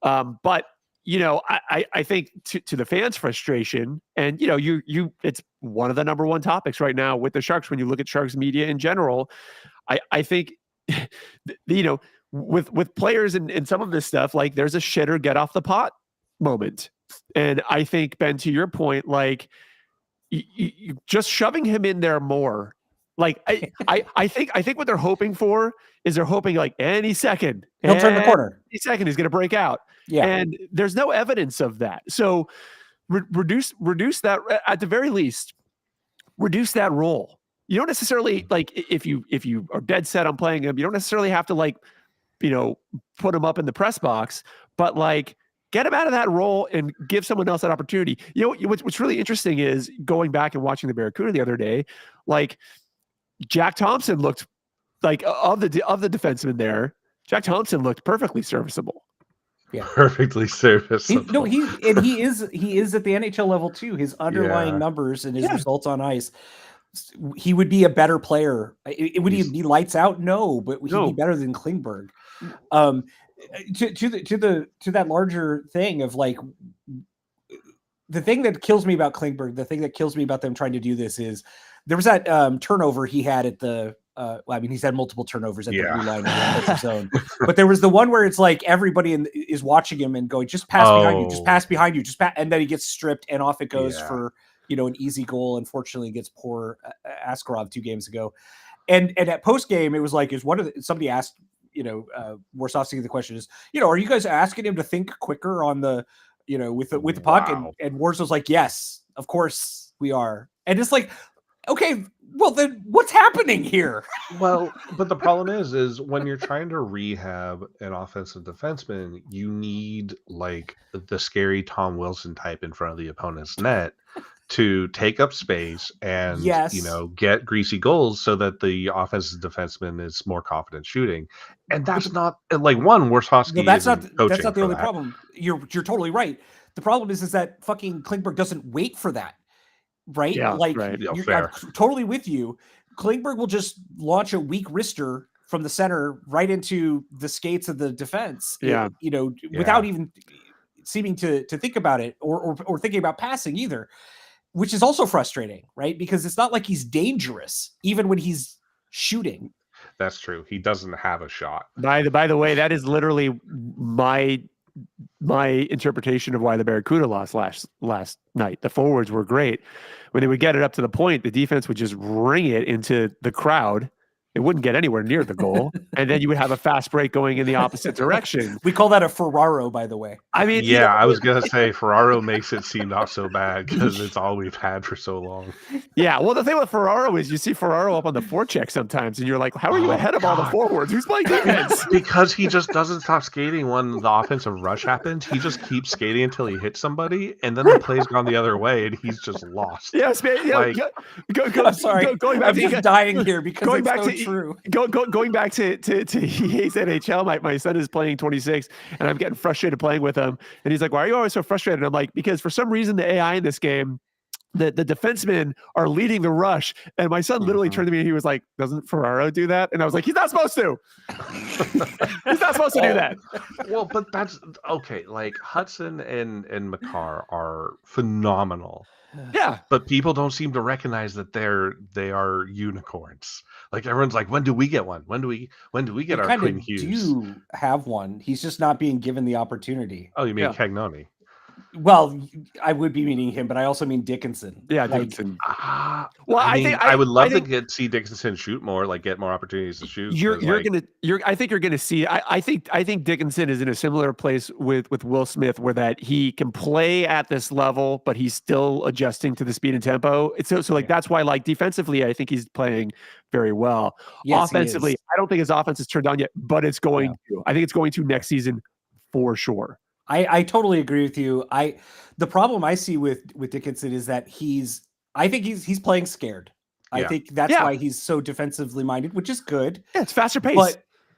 Speaker 1: But I think to the fans' frustration, and it's one of the number one topics right now with the Sharks when you look at Sharks media in general. I think with players and some of this stuff, like there's a shit or get off the pot moment. And I think, Ben, to your point, like you just shoving him in there more. Like I think what they're hoping for is they're hoping like any second
Speaker 3: he'll turn the corner.
Speaker 1: Any second he's going to break out.
Speaker 3: Yeah.
Speaker 1: And there's no evidence of that. So reduce that at the very least. Reduce that role. You don't necessarily like if you are dead set on playing him, you don't necessarily have to like put him up in the press box, but like get him out of that role and give someone else that opportunity. What's really interesting is going back and watching the Barracuda the other day, like Jack Thompson looked like of the defensemen there. Jack Thompson looked perfectly serviceable.
Speaker 2: Yeah, perfectly serviceable.
Speaker 3: He is at the NHL level too. His underlying numbers and his results on ice. He would be a better player. Would he be lights out? No, but he'd be better than Klingberg. To that larger thing of like the thing that kills me about Klingberg, the thing that kills me about them trying to do this is there was that turnover he had at the. He's had multiple turnovers at the blue line in the offensive zone, but there was the one where it's like everybody is watching him and going, just pass behind you, just pass behind you, and then he gets stripped and off it goes for an easy goal. Unfortunately, against poor Askarov 2 games ago, and at post game it was like somebody asked Warsofsky the question is are you guys asking him to think quicker on the with the puck and Warsaw's like yes of course we are, and it's like okay. Well, then what's happening here?
Speaker 2: Well, but the problem is when you're trying to rehab an offensive defenseman, you need like the scary Tom Wilson type in front of the opponent's net to take up space and get greasy goals so that the offensive defenseman is more confident shooting. And that's not like Warsofsky.
Speaker 3: No, that's not the only problem. You're totally right. The problem is that fucking Klingberg doesn't wait for that, right?
Speaker 1: Yeah,
Speaker 3: like
Speaker 1: right.
Speaker 2: Yeah,
Speaker 3: I'm
Speaker 2: fair.
Speaker 3: totally with you. Klingberg will just launch a weak wrister from the center right into the skates of the defense.
Speaker 1: Yeah.
Speaker 3: Without even seeming to think about it or thinking about passing either, which is also frustrating, right? Because it's not like he's dangerous even when he's shooting.
Speaker 2: That's true. He doesn't have a shot.
Speaker 1: By the way, that is literally my interpretation of why the Barracuda lost last night. The forwards were great. When they would get it up to the point, the defense would just ring it into the crowd. It wouldn't get anywhere near the goal. And then you would have a fast break going in the opposite direction.
Speaker 3: We call that a Ferraro, by the way.
Speaker 1: I mean,
Speaker 2: Yeah, I was going to say Ferraro makes it seem not so bad because it's all we've had for so long.
Speaker 1: Yeah, well, the thing with Ferraro is you see Ferraro up on the forecheck sometimes, and you're like, how are you ahead of all the forwards? Who's playing defense?
Speaker 2: Because he just doesn't stop skating when the offensive rush happens. He just keeps skating until he hits somebody, and then the play's gone the other way, and he's just lost.
Speaker 1: Yes, man.
Speaker 2: Like-
Speaker 3: I'm sorry.
Speaker 1: Going back
Speaker 3: I'm
Speaker 1: to
Speaker 3: just dying here because
Speaker 1: going
Speaker 3: it's
Speaker 1: back
Speaker 3: so
Speaker 1: to-
Speaker 3: true.
Speaker 1: going back to EA's NHL, my son is playing 26, and I'm getting frustrated playing with him. And he's like, "Why are you always so frustrated?" And I'm like, "Because for some reason the AI in this game, the defensemen are leading the rush." And my son literally turned to me and he was like, "Doesn't Ferraro do that?" And I was like, "He's not supposed to. He's not supposed to do that."
Speaker 2: Well, but that's okay. Like Hudson and Makar are phenomenal.
Speaker 1: Yeah.
Speaker 2: But people don't seem to recognize that they are unicorns. Like everyone's like, when do we get one? When do we get our
Speaker 3: kind
Speaker 2: Quinn
Speaker 3: of
Speaker 2: Hughes?
Speaker 3: do have one. He's just not being given the opportunity.
Speaker 2: Oh, you mean
Speaker 1: Yeah.
Speaker 2: Cagnoni?
Speaker 3: Well, I would be meaning him, but I also mean Dickinson.
Speaker 1: Yeah,
Speaker 3: Like,
Speaker 1: Dickinson.
Speaker 2: Well, I
Speaker 1: think-
Speaker 2: would love
Speaker 1: think-
Speaker 2: to see Dickinson shoot more, like get more opportunities to shoot.
Speaker 1: You're
Speaker 2: 'cause, like,
Speaker 1: I think you're gonna see. I think Dickinson is in a similar place with Will Smith, where that he can play at this level, but he's still adjusting to the speed and tempo. It's so like that's why like defensively, I think he's playing very well.
Speaker 3: yes, he
Speaker 1: Offensively,
Speaker 3: is.
Speaker 1: I don't think his offense is turned on yet, but it's going to. I think it's going to next season for sure.
Speaker 3: I totally agree with you. The problem I see with Dickinson is that I think he's playing scared. I
Speaker 2: Yeah.
Speaker 3: think that's why he's so defensively minded, which is good.
Speaker 1: Yeah, it's faster pace.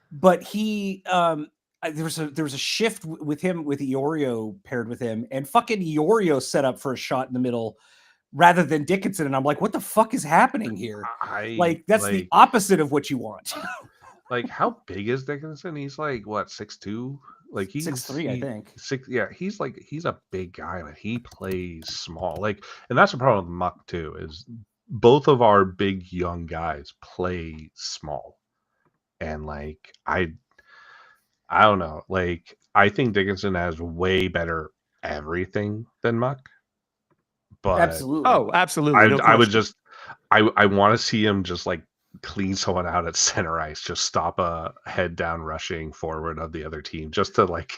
Speaker 3: But he there was a shift with him with Iorio paired with him, and fucking Iorio set up for a shot in the middle rather than Dickinson, and I'm like, what the fuck is happening here? That's the opposite of what you want.
Speaker 2: like how big is Dickinson? He's like what 6'2"? Like he's
Speaker 3: 6'3", I think.
Speaker 2: Yeah, he's a big guy, but he plays small. Like, and that's the problem with Muck too, is both of our big young guys play small. And like I don't know. Like I think Dickinson has way better everything than Muck. But
Speaker 3: Absolutely.
Speaker 1: Oh, absolutely. No
Speaker 2: I would
Speaker 1: question.
Speaker 2: just I want to see him just like clean someone out at center ice, just stop a head down rushing forward of the other team, just to like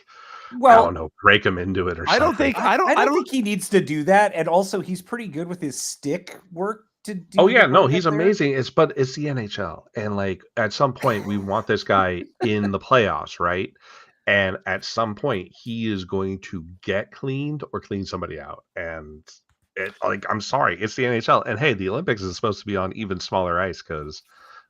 Speaker 2: I don't know, break him into it or something.
Speaker 1: I don't
Speaker 3: think he needs to do that. And also, he's pretty good with his stick work to do.
Speaker 2: Oh yeah,
Speaker 3: the
Speaker 2: no,
Speaker 3: work
Speaker 2: he's
Speaker 3: up there.
Speaker 2: amazing. It's the NHL, and like at some point we want this guy in the playoffs, right? And at some point he is going to get cleaned or clean somebody out. And I'm sorry, it's the NHL. And hey, the Olympics is supposed to be on even smaller ice because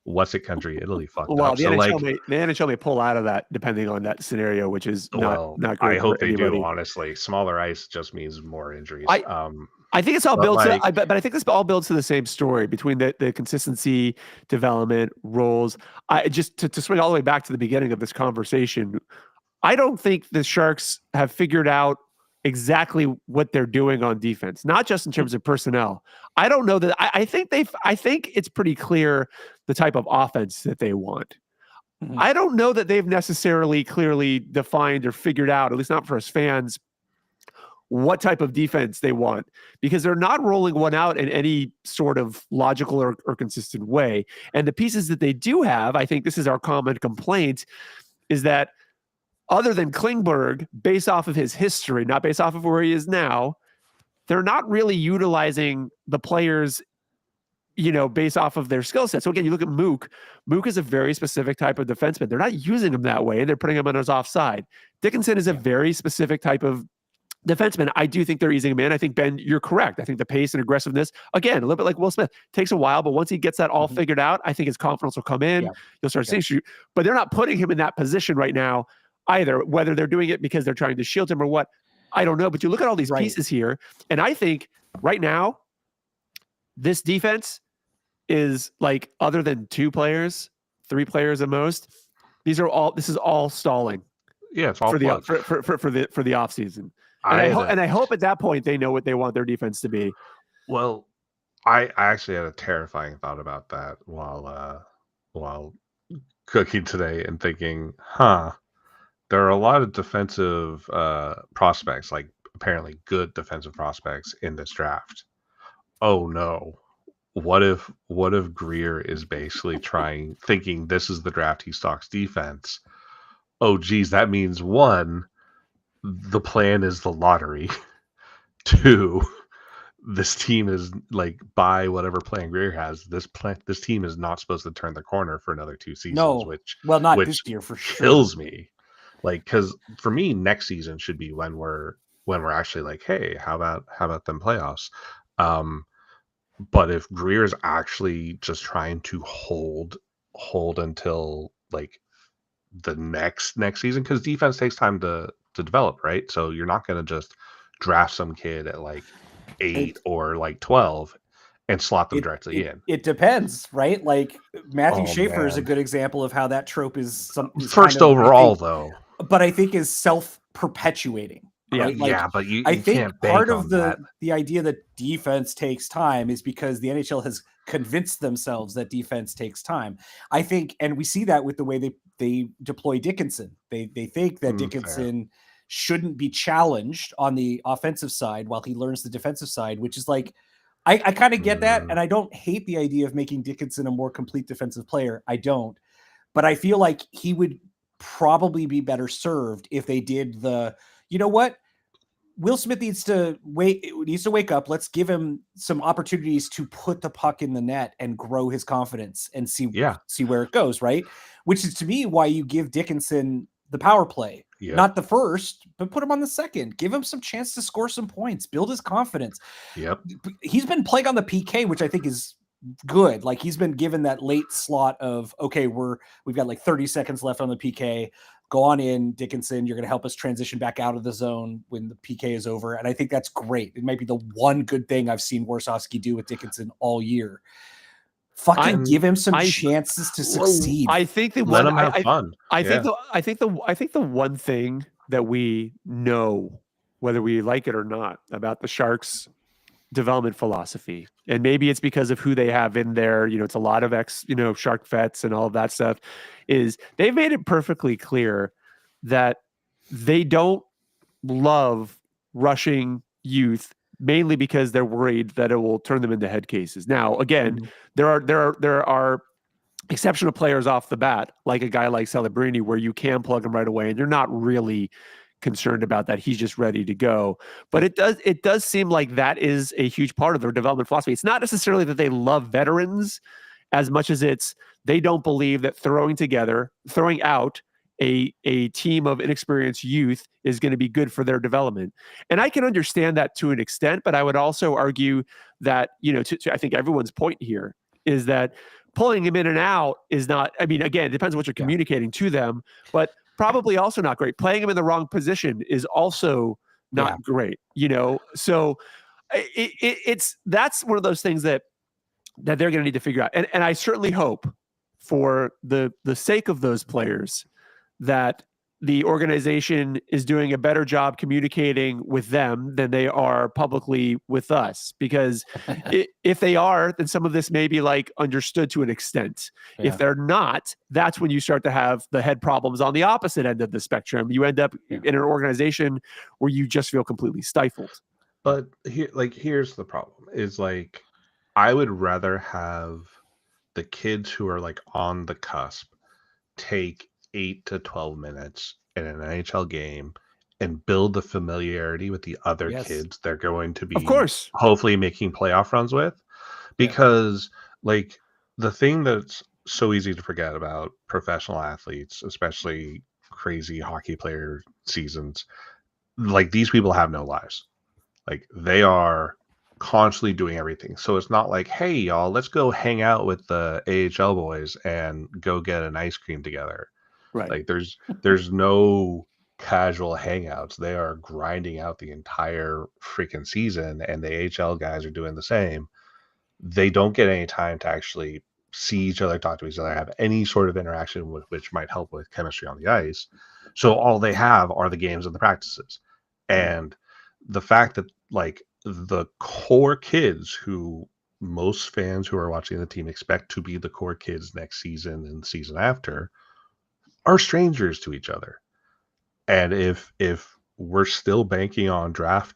Speaker 2: what's it country? Italy fucked
Speaker 1: Well,
Speaker 2: up.
Speaker 1: the
Speaker 2: So
Speaker 1: NHL may pull out of that depending on that scenario, which is not great.
Speaker 2: I hope
Speaker 1: for
Speaker 2: they
Speaker 1: anybody.
Speaker 2: do. Honestly, smaller ice just means more injuries.
Speaker 1: I think it's all
Speaker 2: But
Speaker 1: built
Speaker 2: like-
Speaker 1: to, but I think this all builds to the same story between the consistency, development, roles. I just to swing all the way back to the beginning of this conversation, I don't think the Sharks have figured out exactly what they're doing on defense, not just in terms of personnel. I don't know that I think it's pretty clear the type of offense that they want.
Speaker 3: Mhm.
Speaker 1: I don't know that they've necessarily clearly defined or figured out, at least not for us fans, what type of defense they want, because they're not rolling one out in any sort of logical or consistent way. And the pieces that they do have, I think this is our common complaint, is that other than Klingberg, based off of his history, not based off of where he is now, they're not really utilizing the players, based off of their skill set. So again, you look at Mook. Mook is a very specific type of defenseman. They're not using him that way. They're putting him on his offside. Dickinson is a very specific type of defenseman. I do think they're easing him in. I think, Ben, you're correct. I think the pace and aggressiveness, again, a little bit like Will Smith, takes a while, but once he gets that all figured out, I think his confidence will come in.
Speaker 3: Yeah.
Speaker 1: You'll start seeing shoot. But they're not putting him in that position right now either, whether they're doing it because they're trying to shield him or what. I don't know, but you look at all these
Speaker 3: Right.
Speaker 1: pieces here, and I think right now, this defense is like, other than 2 players, 3 players at most, this is all stalling
Speaker 2: Yeah, it's all
Speaker 1: for the
Speaker 2: flux.
Speaker 1: for the off season. And I hope at that point they know what they want their defense to be.
Speaker 2: Well, I actually had a terrifying thought about that while cooking today and thinking, there are a lot of defensive prospects, like apparently good defensive prospects in this draft. Oh no. What if Greer is basically thinking this is the draft he stocks defense? Oh geez, that means 1, the plan is the lottery. 2, this team is like, by whatever plan Greer has, this team is not supposed to turn the corner for another 2 seasons,
Speaker 3: No.
Speaker 2: which
Speaker 3: Not this year for sure.
Speaker 2: kills me. Like, because for me, next season should be when we're actually like, hey, how about them playoffs? But if Greer is actually just trying to hold until like the next season, because defense takes time to develop, right? So you're not going to just draft some kid at like 8 or like 12 and slot them directly in.
Speaker 3: It depends, right? Like Matthew
Speaker 2: Oh,
Speaker 3: Schaefer is a
Speaker 2: man.
Speaker 3: good example of how that trope is
Speaker 2: First overall, though.
Speaker 3: But I think is self-perpetuating. Right?
Speaker 2: Yeah, but you
Speaker 3: I think
Speaker 2: can't bank
Speaker 3: part
Speaker 2: on
Speaker 3: of
Speaker 2: that.
Speaker 3: the idea that defense takes time is because the NHL has convinced themselves that defense takes time. I think, and we see that with the way they deploy Dickinson. They think that Dickinson shouldn't be challenged on the offensive side while he learns the defensive side, which is like, I kind of get that, and I don't hate the idea of making Dickinson a more complete defensive player. I don't, but I feel like he would probably be better served if they did you know what? Will Smith needs to wake up. Let's give him some opportunities to put the puck in the net and grow his confidence and see where it goes, right? Which is to me why you give Dickinson the power play.
Speaker 2: Yep.
Speaker 3: Not the first, but put him on the second. Give him some chance to score some points, build his confidence.
Speaker 2: Yep.
Speaker 3: He's been playing on the PK, which I think is good. Like he's been given that late slot of, okay, we've got like 30 seconds left on the PK. Go on in, Dickinson. You're going to help us transition back out of the zone when the PK is over. And I think that's great. It might be the one good thing I've seen Warsawski do with Dickinson all year. Fucking give him some chances to succeed.
Speaker 1: I think that
Speaker 2: let him have fun.
Speaker 1: I think the one thing that we know, whether we like it or not, about the Sharks' development philosophy, and maybe it's because of who they have in there, it's a lot of Shark vets and all of that stuff, is they've made it perfectly clear that they don't love rushing youth, mainly because they're worried that it will turn them into head cases. Now, again, there are exceptional players off the bat, like a guy like Celebrini, where you can plug him right away and you're not really concerned about that. He's just ready to go. But it does seem like that is a huge part of their development philosophy. It's not necessarily that they love veterans as much as it's they don't believe that throwing out a team of inexperienced youth is going to be good for their development. And I can understand that to an extent, but I would also argue that, I think everyone's point here is that pulling him in and out is not, again, it depends on what you're communicating to them, but probably also not great. Playing him in the wrong position is also not great, So that's one of those things that they're going to need to figure out. And I certainly hope, for the sake of those players, that the organization is doing a better job communicating with them than they are publicly with us. Because if they are, then some of this may be like understood to an extent. Yeah. If they're not, that's when you start to have the head problems on the opposite end of the spectrum. You end up in an organization where you just feel completely stifled.
Speaker 2: But here's the problem is like, I would rather have the kids who are like on the cusp take 8 to 12 minutes in an NHL game and build the familiarity with the other kids they're going to be,
Speaker 1: of course,
Speaker 2: hopefully making playoff runs with. Because like the thing that's so easy to forget about professional athletes, especially crazy hockey player seasons, like these people have no lives. Like they are constantly doing everything. So it's not like, hey y'all, let's go hang out with the AHL boys and go get an ice cream together.
Speaker 1: Right.
Speaker 2: Like there's no casual hangouts. They are grinding out the entire freaking season, and the AHL guys are doing the same. They don't get any time to actually see each other, talk to each other, have any sort of interaction with which might help with chemistry on the ice. So all they have are the games and the practices. And the fact that like the core kids who most fans who are watching the team expect to be the core kids next season and the season after are strangers to each other. And if we're still banking on draft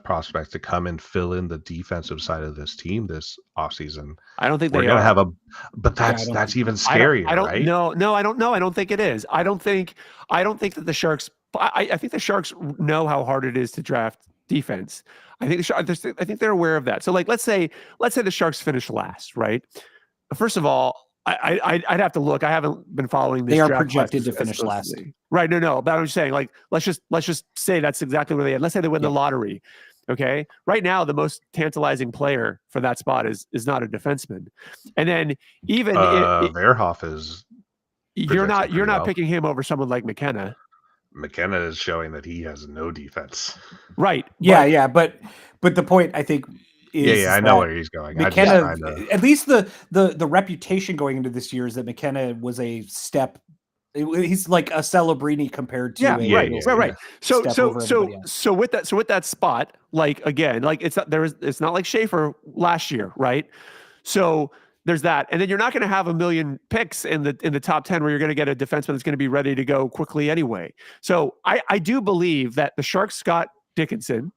Speaker 2: prospects to come and fill in the defensive side of this team this offseason,
Speaker 1: I don't think
Speaker 2: we're
Speaker 1: they
Speaker 2: gonna
Speaker 1: are.
Speaker 2: have but
Speaker 3: I
Speaker 2: that's
Speaker 3: don't
Speaker 2: even
Speaker 3: think
Speaker 2: scarier,
Speaker 1: I don't
Speaker 2: right?
Speaker 1: No, I don't know. I don't think it is. I don't think that the Sharks. I think the Sharks know how hard it is to draft defense. I think they're aware of that. So like, let's say the Sharks finish last, right? First of all, I'd have to look. I haven't been following this.
Speaker 3: They are
Speaker 1: draft
Speaker 3: projected
Speaker 1: class
Speaker 3: to finish last.
Speaker 1: Right? No. But I'm just saying, like, let's just say that's exactly where they are. Let's say they win the lottery. Okay. Right now, the most tantalizing player for that spot is not a defenseman. And then even
Speaker 2: Verhoff is.
Speaker 1: You're not
Speaker 2: well.
Speaker 1: picking him over someone like McKenna.
Speaker 2: McKenna is showing that he has no defense.
Speaker 1: Right.
Speaker 3: Yeah. But the point I think is
Speaker 2: I know where he's going.
Speaker 3: McKenna, at least the reputation going into this year is that McKenna was a step. He's like a Celebrini compared to
Speaker 1: right. So with that spot, like again, like it's not like Schaefer last year, right? So there's that, and then you're not going to have a million picks in the top 10 where you're going to get a defenseman that's going to be ready to go quickly anyway. So I do believe that the Sharks got Dickinson.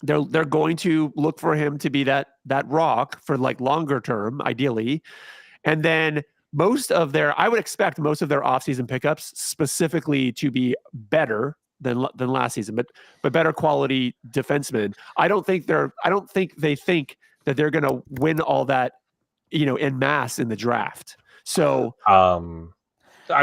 Speaker 1: They're going to look for him to be that rock for like longer term, ideally, and then I would expect most of their offseason pickups specifically to be better than last season, but better quality defensemen. I don't think they think that they're going to win all that, en masse in the draft. So,
Speaker 2: I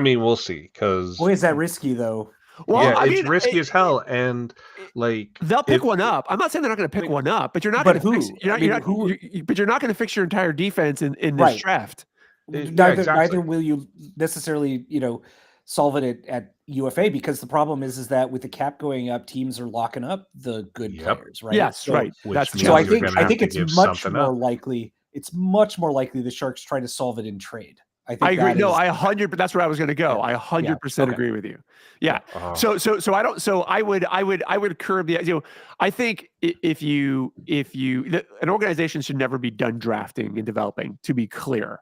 Speaker 2: mean, we'll see. Because
Speaker 3: boy, is that risky though.
Speaker 2: Well, it's risky as hell, and like
Speaker 1: they'll pick one up. I'm not saying they're not going to pick one up, but you're not going to but you're not going to fix your entire defense in this draft.
Speaker 3: Neither will you necessarily, solve it at UFA, because the problem is that with the cap going up, teams are locking up the good players, right?
Speaker 1: Yes, right.
Speaker 3: So I think it's much more likely. It's much more likely the Sharks try to solve it in trade.
Speaker 1: I agree. But that's where I was going to go. I 100% agree with you. Yeah. So I would curb the. I think if an organization should never be done drafting and developing, to be clear.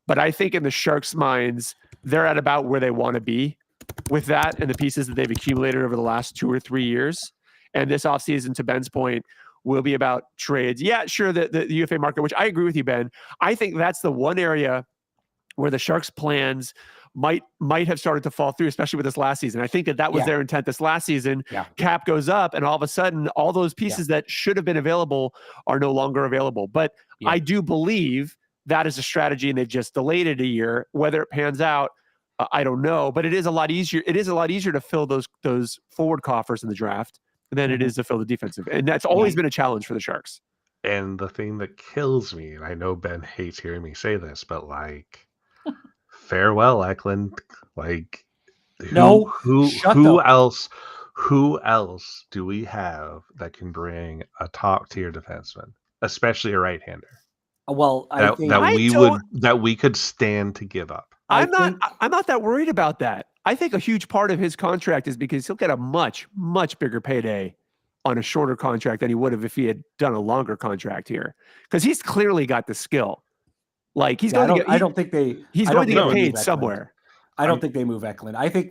Speaker 1: But I think in the Sharks' minds, they're at about where they want to be with that and the pieces that they've accumulated over the last 2 or 3 years. And this offseason, to Ben's point, will be about trades. Yeah, sure, the UFA market, which I agree with you, Ben. I think that's the one area where the Sharks' plans might have started to fall through, especially with this last season. I think that was their intent this last season. Yeah. Cap goes up, and all of a sudden, all those pieces that should have been available are no longer available. But I do believe that is a strategy, and they've just delayed it a year. Whether it pans out, I don't know. But it is a lot easier. It is a lot easier to fill those forward coffers in the draft than it is to fill the defensive, and that's always been a challenge for the Sharks.
Speaker 2: And the thing that kills me, and I know Ben hates hearing me say this, but like, farewell, Eklund. Like, who else do we have that can bring a top tier defenseman, especially a right-hander?
Speaker 3: Well,
Speaker 2: that we could stand to give up.
Speaker 1: I'm not that worried about that. I think a huge part of his contract is because he'll get a much, much bigger payday on a shorter contract than he would have if he had done a longer contract here, because he's clearly got the skill. Like he's going to get. He's going to get paid somewhere.
Speaker 3: I don't think they move Eklund. I think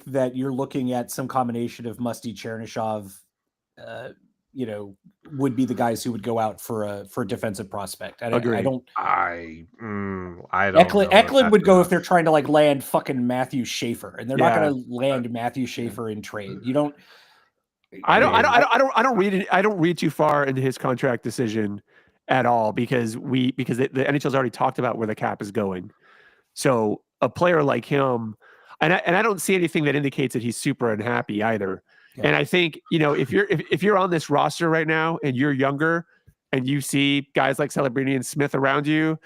Speaker 3: that you're looking at some combination of Musty, Chernyshov, would be the guys who would go out for a defensive prospect. I don't. Eklund would go if they're trying to like land fucking Matthew Schaefer, and they're not going to land Matthew Schaefer in trade. You don't.
Speaker 1: I don't read too far into his contract decision at all, because the NHL's already talked about where the cap is going. So a player like him, and I don't see anything that indicates that he's super unhappy either. Yeah. And I think, if you're on this roster right now and you're younger and you see guys like Celebrini and Smith around you,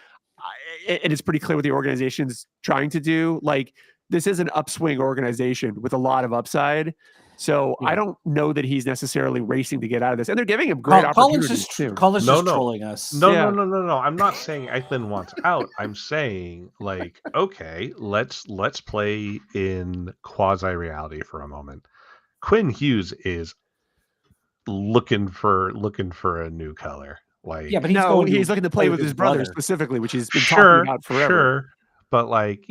Speaker 1: and it's pretty clear what the organization's trying to do, like this is an upswing organization with a lot of upside. So I don't know that he's necessarily racing to get out of this, and they're giving him great opportunities too.
Speaker 3: Colin's just trolling us.
Speaker 2: No. I'm not saying Eichmann wants out. I'm saying like, okay, let's play in quasi reality for a moment. Quinn Hughes is looking for a new color. Like,
Speaker 3: yeah, but
Speaker 1: he's looking to play with his brother specifically, which he's been talking about forever.
Speaker 2: Sure. But like,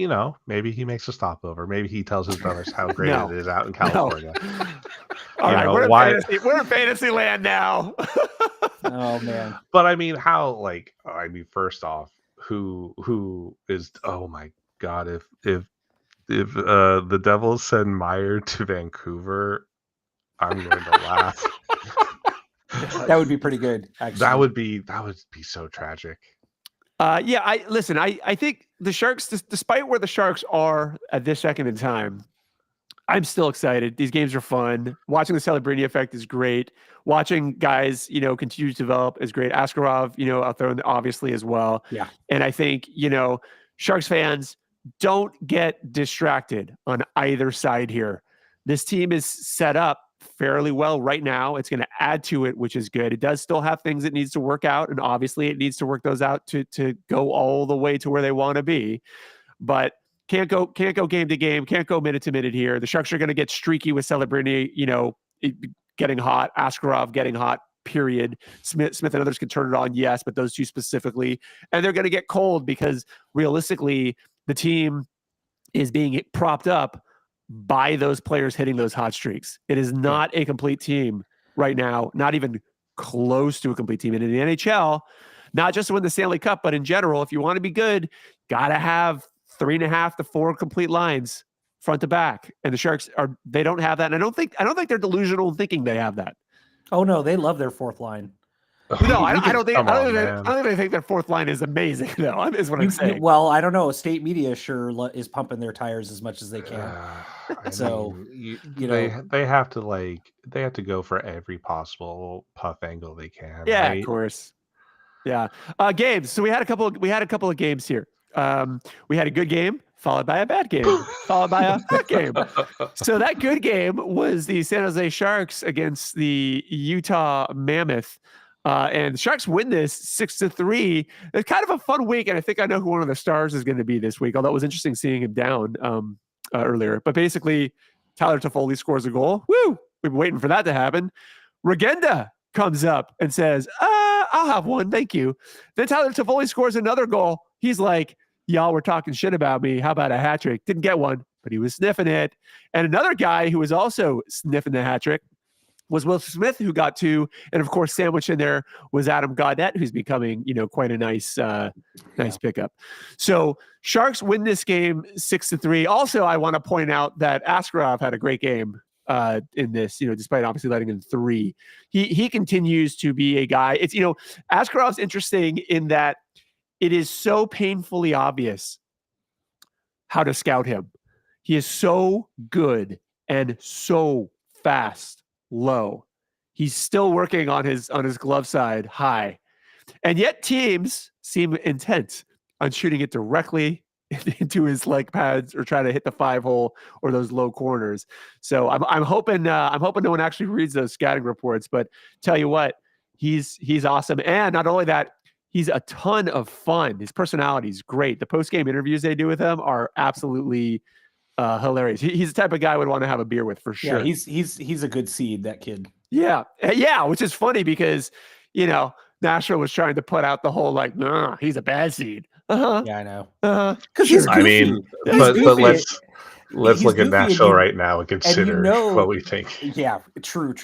Speaker 2: maybe he makes a stopover. Maybe he tells his brothers how great it is out in California.
Speaker 1: All right, we're in fantasy land now.
Speaker 3: Oh man.
Speaker 2: But I mean, first off, who is? Oh my God! If the Devils send Meyer to Vancouver, I'm going to laugh.
Speaker 3: That would be pretty good. Actually,
Speaker 2: that would be so tragic.
Speaker 1: I think the Sharks, despite where the Sharks are at this second in time, I'm still excited. These games are fun. Watching the Celebrini effect is great. Watching guys, continue to develop is great. Askarov, out there obviously as well.
Speaker 3: Yeah.
Speaker 1: And I think, Sharks fans, don't get distracted on either side here. This team is set up fairly well right now. It's going to add to it, which is good. It does still have things it needs to work out, and obviously it needs to work those out to go all the way to where they want to be. But can't go game to game, can't go minute to minute here. The Sharks are going to get streaky with Celebrini, getting hot, Askarov getting hot, period. Smith and others can turn it on, yes, but those two specifically. And they're going to get cold because realistically, the team is being propped up by those players hitting those hot streaks. It is not a complete team right now, not even close to a complete team. And in the NHL, not just to win the Stanley Cup, but in general, if you want to be good, got to have 3.5 to 4 complete lines front to back. And the Sharks they don't have that. And I don't think they're delusional in thinking they have that.
Speaker 3: Oh no, they love their fourth line.
Speaker 1: No, I don't think they think their fourth line is amazing, though, is what I'm saying.
Speaker 3: Well, I don't know. State media sure is pumping their tires as much as they can.
Speaker 2: They have to go for every possible puff angle they can.
Speaker 1: Yeah,
Speaker 2: right?
Speaker 1: Of course. Yeah. Games. So we had a couple of games here. We had a good game followed by a bad game, followed by a hot game. So that good game was the San Jose Sharks against the Utah Mammoth. And the Sharks win this 6-3. It's kind of a fun week, and I think I know who one of the stars is going to be this week, although it was interesting seeing him down earlier. But basically, Tyler Toffoli scores a goal. Woo! We've been waiting for that to happen. Regenda comes up and says, I'll have one, thank you. Then Tyler Toffoli scores another goal. He's like, y'all were talking shit about me. How about a hat trick? Didn't get one, but he was sniffing it. And another guy who was also sniffing the hat trick was Will Smith, who got 2. And of course, sandwiched in there was Adam Gaudette, who's becoming, quite a nice pickup. So Sharks win this game 6-3. Also, I want to point out that Askarov had a great game in this, despite obviously letting in 3. He continues to be a guy. It's, Askarov's interesting in that it is so painfully obvious how to scout him. He is so good and so fast low. He's still working on his glove side high. And yet teams seem intent on shooting it directly into his leg pads or try to hit the 5-hole or those low corners. So I'm hoping no one actually reads those scouting reports, but tell you what, he's awesome. And not only that, he's a ton of fun. His personality is great. The post-game interviews they do with him are absolutely hilarious. He's the type of guy I would want to have a beer with for sure.
Speaker 3: Yeah, he's a good seed, that kid.
Speaker 1: Yeah, which is funny because Nashville was trying to put out the whole like, nah, he's a bad seed.
Speaker 3: Yeah, I know.
Speaker 1: Because
Speaker 3: he's goofy.
Speaker 2: I mean, but let's look at Nashville right now and consider what we think.
Speaker 3: Yeah, true.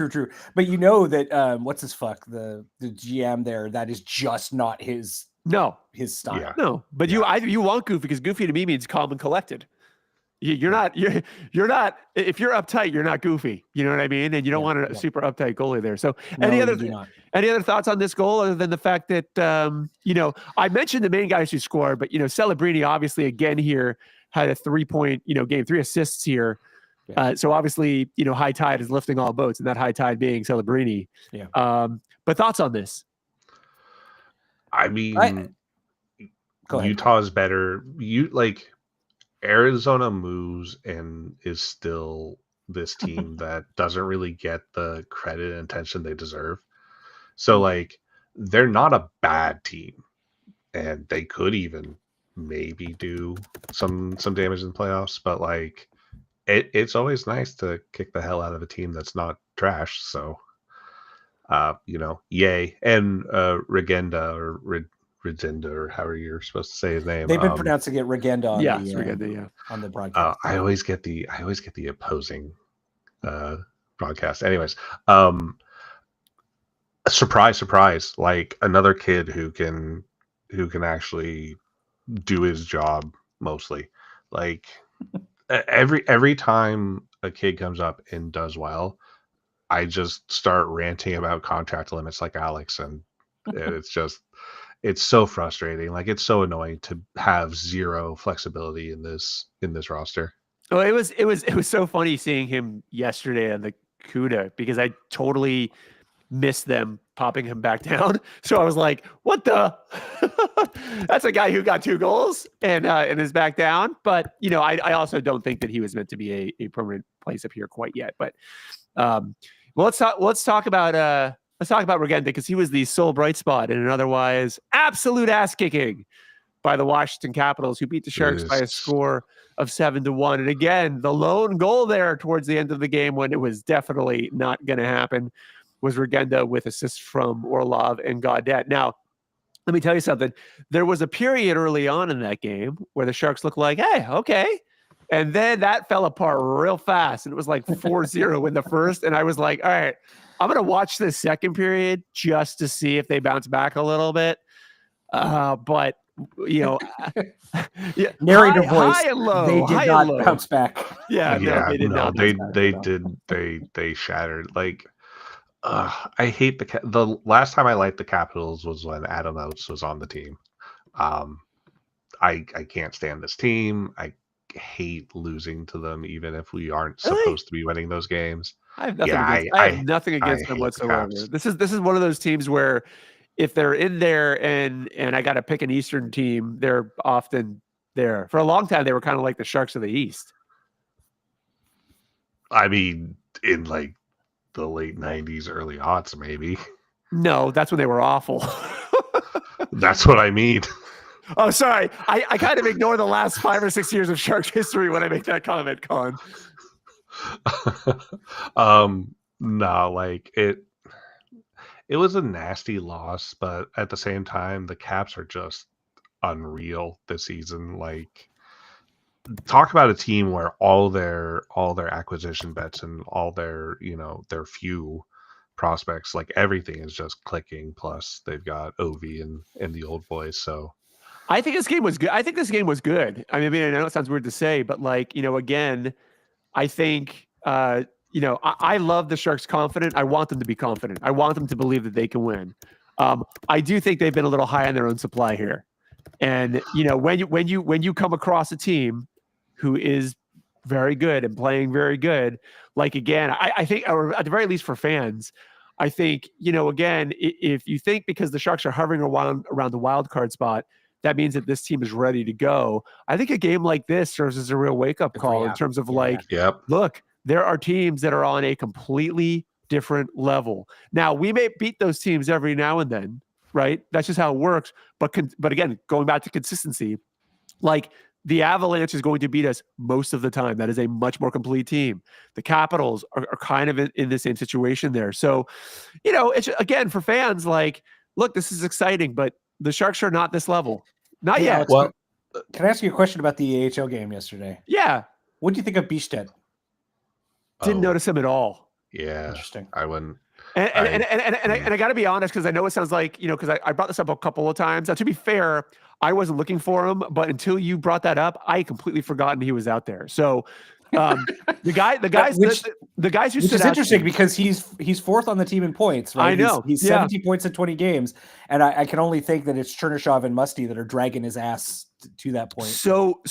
Speaker 3: But that what's his fuck the GM there, that is just not his style.
Speaker 1: Yeah. No, but you want Goofy because Goofy to me means calm and collected. You're not if you're uptight, you're not Goofy. You know what I mean? And you don't want a super uptight goalie there. So any other thoughts on this goal other than the fact that I mentioned the main guys who scored, but Celebrini obviously again here had a 3-point game, 3 assists here. Yeah. So obviously high tide is lifting all boats, and that high tide being Celebrini.
Speaker 3: Yeah.
Speaker 1: But thoughts on this?
Speaker 2: I mean, Utah is better. Arizona moves and is still this team that doesn't really get the credit and attention they deserve. So like they're not a bad team, and they could even maybe do some damage in the playoffs, but like it's always nice to kick the hell out of a team that's not trash. So yay. And Regenda or Regenda or however you're supposed to say his name.
Speaker 3: They've been pronouncing it Regenda on on the broadcast.
Speaker 2: I always get the opposing broadcast. Anyways, surprise, like another kid who can actually do his job mostly. Like every time a kid comes up and does well, I just start ranting about contract limits like Alex, and it's so frustrating. Like it's so annoying to have zero flexibility in this roster.
Speaker 1: Oh, it was so funny seeing him yesterday on the CUDA because I totally missed them popping him back down. So I was like, what the? That's a guy who got 2 goals and is back down. But, I also don't think that he was meant to be a permanent place up here quite yet. But let's talk about Regenda, because he was the sole bright spot in an otherwise absolute ass kicking by the Washington Capitals, who beat the Sharks by a score of 7-1. And again, the lone goal there towards the end of the game, when it was definitely not going to happen, was Regenda with assists from Orlov and Gaudette. Now, let me tell you something. There was a period early on in that game where the Sharks looked like, hey, okay. And then that fell apart real fast. And it was like 4-0 in the first. And I was like, all right, I'm going to watch this second period just to see if they bounce back a little bit. But,
Speaker 3: narrator voice,
Speaker 1: high and low.
Speaker 3: They did not bounce back.
Speaker 1: Yeah, they did not.
Speaker 2: They shattered. Like, I hate the last time I liked the Capitals was when Adam Oates was on the team. I can't stand this team. I hate losing to them, even if we aren't supposed to be winning those games.
Speaker 1: I have nothing against them whatsoever. This is one of those teams where if they're in there and I got to pick an Eastern team, they're often there. For a long time, they were kind of like the Sharks of the East.
Speaker 2: I mean, in like the late 90s, early aughts, maybe.
Speaker 1: No, that's when they were awful.
Speaker 2: That's what I mean.
Speaker 1: Oh, sorry. I kind of ignore the last 5 or 6 years of Sharks history when I make that comment, Colin.
Speaker 2: No, like it was a nasty loss, but at the same time, the Caps are just unreal this season. Like, talk about a team where all their acquisition bets and all their their few prospects, like everything is just clicking. Plus, they've got Ovi and the old boys. So,
Speaker 1: I think this game was good. I mean, I know it sounds weird to say, but like again, I think I love the Sharks confident. I want them to be confident. I want them to believe that they can win. I do think they've been a little high on their own supply here. And when you come across a team who is very good and playing very good, like again, I think, or at the very least for fans, I think, again, if you think because the Sharks are hovering around the wild card spot, that means that this team is ready to go. I think a game like this serves as a real wake-up call in terms of look, there are teams that are on a completely different level. Now, we may beat those teams every now and then, right? That's just how it works. But again, going back to consistency, like the Avalanche is going to beat us most of the time. That is a much more complete team. The Capitals are kind of in the same situation there. So, it's again for fans, like, look, this is exciting, but the Sharks are not this level. Not yet.
Speaker 3: Well, can I ask you a question about the AHL game yesterday?
Speaker 1: Yeah.
Speaker 3: What do you think of Bjugstad?
Speaker 1: Didn't notice him at all.
Speaker 2: Yeah.
Speaker 3: Interesting.
Speaker 2: I wouldn't.
Speaker 1: And I got to be honest, because I know it sounds like, because I brought this up a couple of times. Now, to be fair, I wasn't looking for him, but until you brought that up, I completely forgotten he was out there. So the guys who
Speaker 3: which is interesting because he's fourth on the team in points. Right?
Speaker 1: I know
Speaker 3: he's 17 points in 20 games, and I can only think that it's Chernyshov and Musty that are dragging his ass to that point.
Speaker 1: So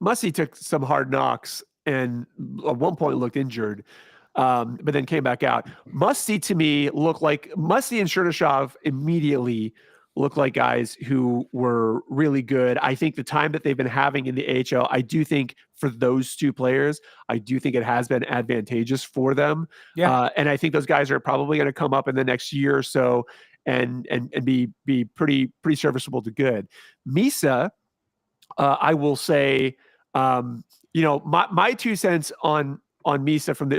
Speaker 1: Musty took some hard knocks and at one point looked injured. But then came back out. Musty to me looked like Musty and Chernyshov immediately look like guys who were really good. I think the time that they've been having in the AHL, I do think for those two players, I do think it has been advantageous for them.
Speaker 3: Yeah.
Speaker 1: And I think those guys are probably going to come up in the next year or so and be pretty serviceable to good. Misa, I will say, my 2 cents on Misa from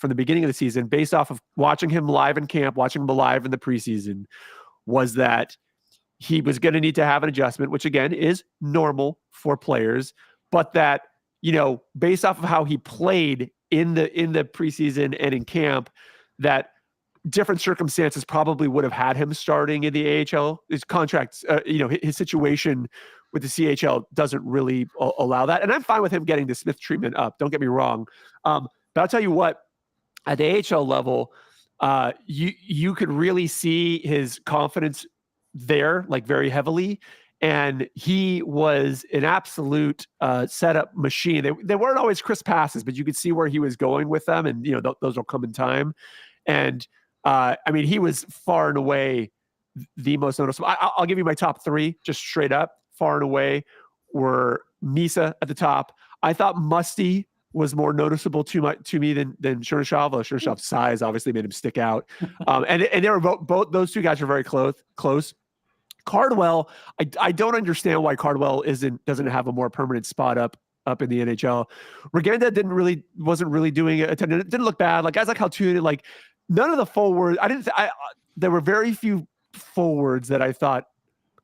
Speaker 1: the beginning of the season, based off of watching him live in camp, watching him live in the preseason, was that he was going to need to have an adjustment, which again is normal for players, but that, based off of how he played in the preseason and in camp, that different circumstances probably would have had him starting in the AHL. His contracts, his situation with the CHL doesn't really allow that. And I'm fine with him getting the Smith treatment up. Don't get me wrong. But I'll tell you what, at the AHL level, you could really see his confidence there, like very heavily. And he was an absolute setup machine. They weren't always crisp passes, but you could see where he was going with them. And, those will come in time. And he was far and away the most noticeable. I'll give you my top 3 just straight up. Far and away were Misa at the top. I thought Musty was more noticeable to me than Chernyshov. Chernyshov's size obviously made him stick out. And they were both those two guys were very close. Cardwell, I don't understand why Cardwell doesn't have a more permanent spot up in the NHL. Regenda wasn't really doing it. It didn't look bad. Like guys like Haltunen, like none of the forwards. There were very few forwards that I thought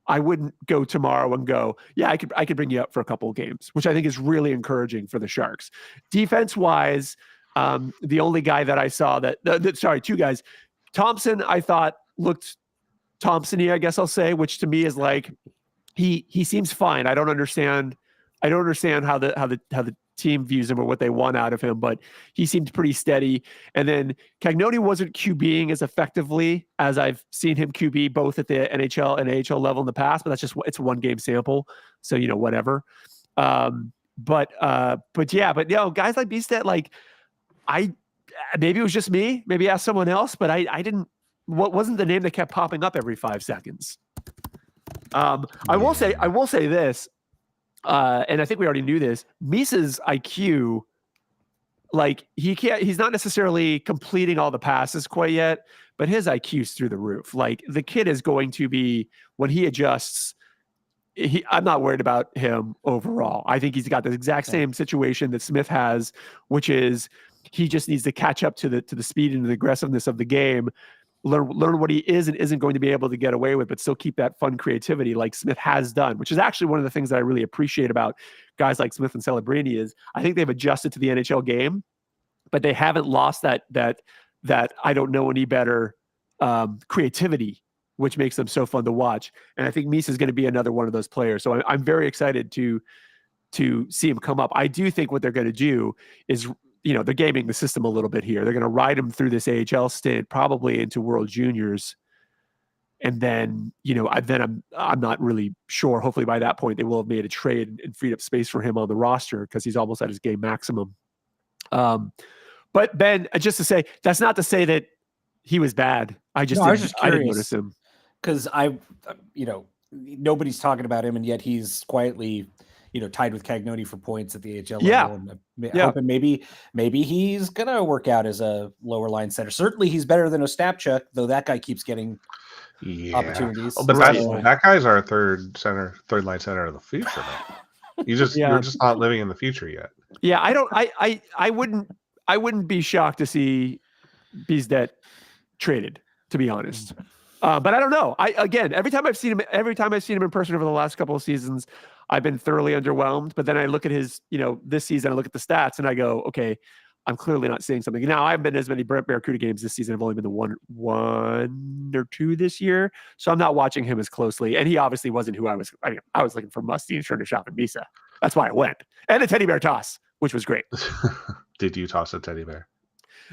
Speaker 1: I wouldn't go tomorrow and go, yeah, I could bring you up for a couple of games, which I think is really encouraging for the Sharks. Defense wise, the only guy that I saw two guys, Thompson, I thought looked Thompson-y, I guess I'll say, which to me is like, he seems fine. I don't understand how the team views him or what they want out of him, but he seemed pretty steady. And then Cagnoni wasn't QBing as effectively as I've seen him QB both at the NHL and AHL level in the past, but it's a 1 game sample. So, whatever. But guys like Bjugstad, like maybe it was just me, maybe ask someone else, but I didn't, what wasn't the name that kept popping up every 5 seconds. I will say this, and I think we already knew this. Misa's IQ, like he's not necessarily completing all the passes quite yet, but his IQ's through the roof. Like the kid is going to be, when he adjusts, I'm not worried about him overall. I think he's got the exact same situation that Smith has, which is he just needs to catch up to the speed and the aggressiveness of the game. Learn what he is and isn't going to be able to get away with, but still keep that fun creativity like Smith has done, which is actually one of the things that I really appreciate about guys like Smith and Celebrini is I think they've adjusted to the NHL game, but they haven't lost that I don't know any better creativity, which makes them so fun to watch. And I think Misa is going to be another one of those players. So I'm very excited to see him come up. I do think what they're going to do is, they're gaming the system a little bit here. They're going to ride him through this AHL stint, probably into World Juniors. And then, I'm not really sure. Hopefully by that point, they will have made a trade and freed up space for him on the roster because he's almost at his game maximum. But Ben, just to say, that's not to say that he was bad. I was just curious. I didn't notice him.
Speaker 3: Because nobody's talking about him, and yet he's quietly tied with Cagnoni for points at the AHL level. And hoping maybe he's gonna work out as a lower line center. Certainly, he's better than Ostapchuk, though that guy keeps getting opportunities.
Speaker 2: But that guy's our third line center of the future. Though. You're just not living in the future yet.
Speaker 1: Yeah, I wouldn't be shocked to see Bjugstad traded, to be honest. But I don't know. Every time I've seen him in person over the last couple of seasons, I've been thoroughly underwhelmed. But then I look at his, this season, I look at the stats and I go, okay, I'm clearly not seeing something. Now I haven't been as many Barracuda games this season. I've only been to one or two this year. So I'm not watching him as closely. And he obviously wasn't who I was. I was looking for Musty and Chernyshov and Misa. That's why I went. And a teddy bear toss, which was great.
Speaker 2: Did you toss a teddy bear?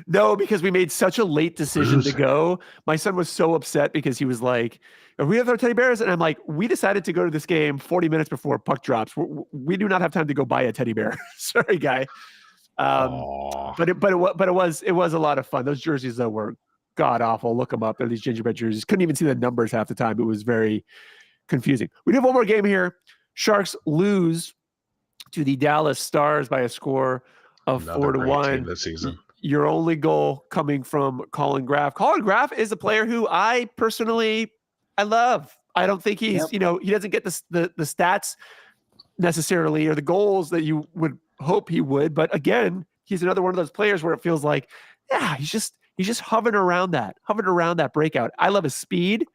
Speaker 1: No, because we made such a late decision to go. My son was so upset because he was like, "Are we have our teddy bears?" And I'm like, "We decided to go to this game 40 minutes before puck drops. We do not have time to go buy a teddy bear." Sorry, guy. But it was a lot of fun. Those jerseys though were god awful. Look them up. They're these gingerbread jerseys. Couldn't even see the numbers half the time. It was very confusing. We do have one more game here. Sharks lose to the Dallas Stars by a score of
Speaker 2: Another
Speaker 1: 4-1
Speaker 2: this season.
Speaker 1: Your only goal coming from Colin Graff. Colin Graff is a player who I personally love. I don't think he's, he doesn't get the stats necessarily or the goals that you would hope he would. But again, he's another one of those players where it feels like, yeah, he's just hovering around that breakout. I love his speed.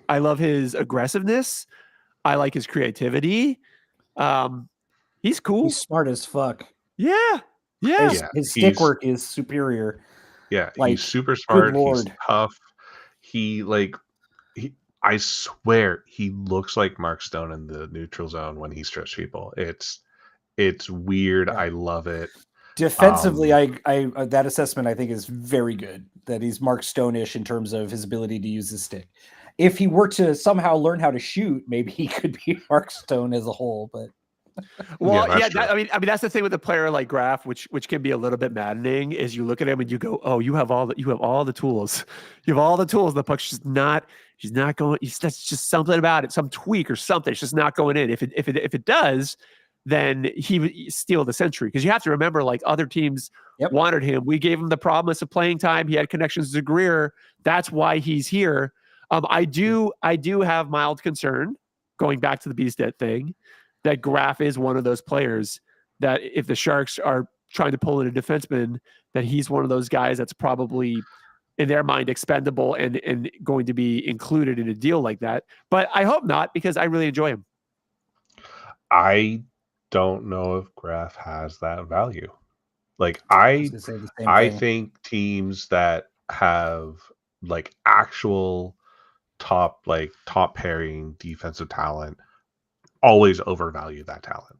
Speaker 1: I love his aggressiveness. I like his creativity. He's cool.
Speaker 3: He's smart as fuck.
Speaker 1: Yeah.
Speaker 3: His stick work is superior.
Speaker 2: Yeah,
Speaker 3: like,
Speaker 2: he's super smart.
Speaker 3: Lord.
Speaker 2: He's tough. I swear he looks like Mark Stone in the neutral zone when he strips people. It's weird.
Speaker 3: Yeah.
Speaker 2: I love it.
Speaker 3: Defensively, I that assessment I think is very good. That he's Mark Stone-ish in terms of his ability to use his stick. If he were to somehow learn how to shoot, maybe he could be Mark Stone as a whole. But
Speaker 1: well, I mean that's the thing with a player like Graff, which can be a little bit maddening. Is you look at him and you go, oh, you have all the tools. You have all the tools. The puck's just not. She's not going. That's just something about it, some tweak or something. It's just not going in. If it does, then he would steal the century. Because you have to remember, like other teams wanted him. We gave him the promise of playing time. He had connections to Greer. That's why he's here. I do have mild concern going back to the Beastet thing that Graff is one of those players that if the Sharks are trying to pull in a defenseman, that he's one of those guys that's probably in their mind expendable and going to be included in a deal like that. But I hope not, because I really enjoy him.
Speaker 2: I don't know if Graff has that value. Like I think teams that have like actual top pairing defensive talent always overvalue that talent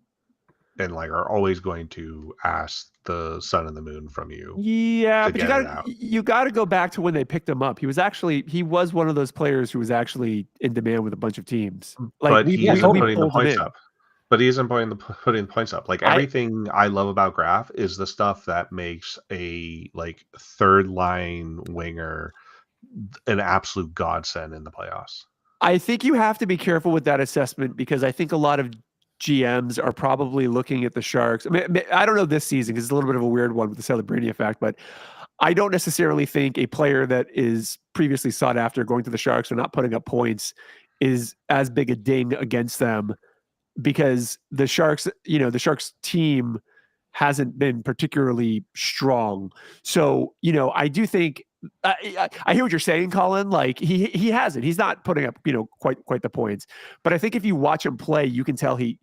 Speaker 2: and like are always going to ask the sun and the moon from you.
Speaker 1: Yeah, but you got to go back to when they picked him up. He was one of those players who was actually in demand with a bunch of teams. Like,
Speaker 2: but he isn't putting the points up. But he isn't putting points up. Like everything I love about Graff is the stuff that makes a like third line winger an absolute godsend in the playoffs.
Speaker 1: I think you have to be careful with that assessment because I think a lot of GMs are probably looking at the Sharks. I mean, I don't know this season because it's a little bit of a weird one with the Celebrini effect, but I don't necessarily think a player that is previously sought after going to the Sharks or not putting up points is as big a ding against them because the Sharks team hasn't been particularly strong. So, I do think I hear what you're saying, Colin. Like he hasn't. He's not putting up, quite the points. But I think if you watch him play, you can tell he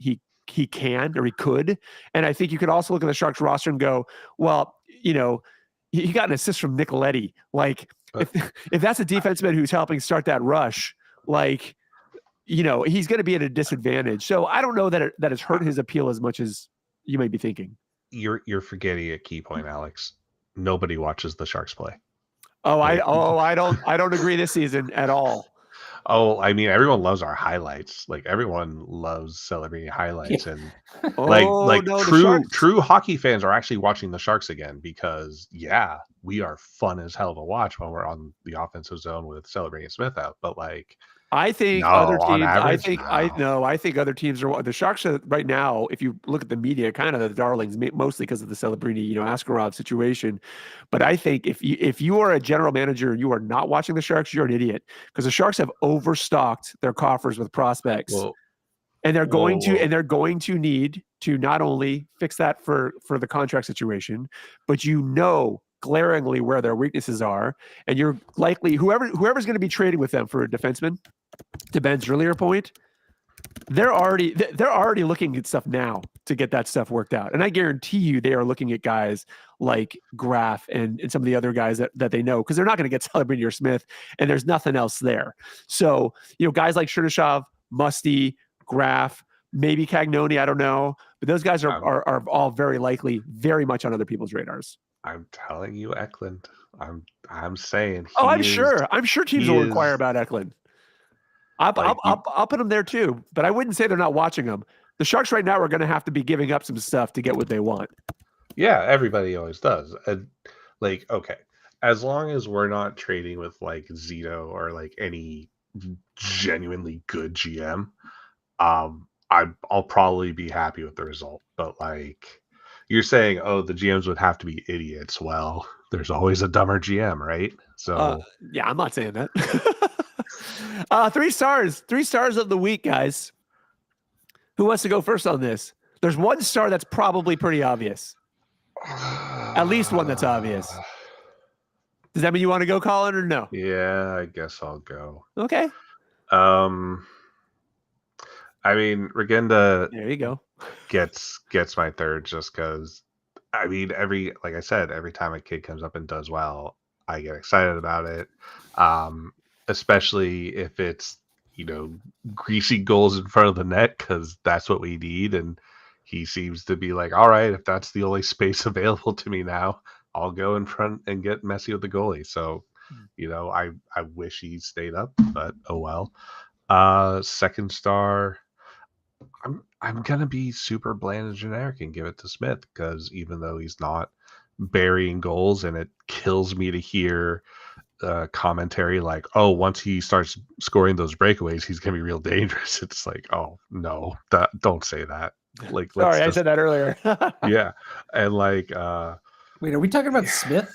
Speaker 1: can or he could. And I think you could also look at the Sharks roster and go, well, he got an assist from Nicoletti. Like if that's a defenseman who's helping start that rush, like he's going to be at a disadvantage. So I don't know that that has hurt his appeal as much as you may be thinking.
Speaker 2: You're forgetting a key point, Alex. Nobody watches the Sharks play.
Speaker 1: I don't agree this season at all.
Speaker 2: Oh, I mean, everyone loves our highlights. Like everyone loves Celebrini highlights, and true hockey fans are actually watching the Sharks again because we are fun as hell to watch when we're on the offensive zone with Celebrini and Smith out. But like,
Speaker 1: I think other teams. I think other teams are the Sharks are, right now. If you look at the media, kind of the darlings, mostly because of the Celebrini, Askarov situation. But I think if you are a general manager and you are not watching the Sharks, you're an idiot because the Sharks have overstocked their coffers with prospects, and they're going to need to not only fix that for the contract situation, but glaringly where their weaknesses are, and you're likely whoever's going to be trading with them for a defenseman. To Ben's earlier point, they're already looking at stuff now to get that stuff worked out, and I guarantee you they are looking at guys like Graff and some of the other guys that they know because they're not going to get Celebrini or Smith, and there's nothing else there. So guys like Chernyshov, Musty, Graff, maybe Cagnoni, I don't know, but those guys are all very likely very much on other people's radars.
Speaker 2: I'm telling you, Eklund. I'm saying.
Speaker 1: I'm sure teams will inquire about Eklund. I'll put him there too, but I wouldn't say they're not watching him. The Sharks right now are going to have to be giving up some stuff to get what they want.
Speaker 2: Yeah, everybody always does. Okay, as long as we're not trading with like Zito or like any genuinely good GM, I'll probably be happy with the result. But like you're saying, oh, the GMs would have to be idiots. Well, there's always a dumber GM, right? So
Speaker 1: yeah, I'm not saying that. 3 stars. 3 stars of the week, guys. Who wants to go first on this? There's 1 star that's probably pretty obvious. At least one that's obvious. Does that mean you want to go, Colin, or no?
Speaker 2: Yeah, I guess I'll go.
Speaker 1: Okay.
Speaker 2: I mean, Regenda
Speaker 1: There you go.
Speaker 2: gets my third just because I mean like I said, every time a kid comes up and does well, I get excited about it. Especially if it's, you know, greasy goals in front of the net, because that's what we need. And he seems to be like, all right, if that's the only space available to me now, I'll go in front and get messy with the goalie. So, you know, I wish he stayed up, but oh well. Second star, I'm gonna be super bland and generic and give it to Smith, because even though he's not burying goals, and it kills me to hear commentary like, oh, once he starts scoring those breakaways, he's gonna be real dangerous. It's like, oh no, don't say that. Like,
Speaker 1: sorry, I said that earlier.
Speaker 2: Yeah, and like,
Speaker 3: wait, are we talking about Smith?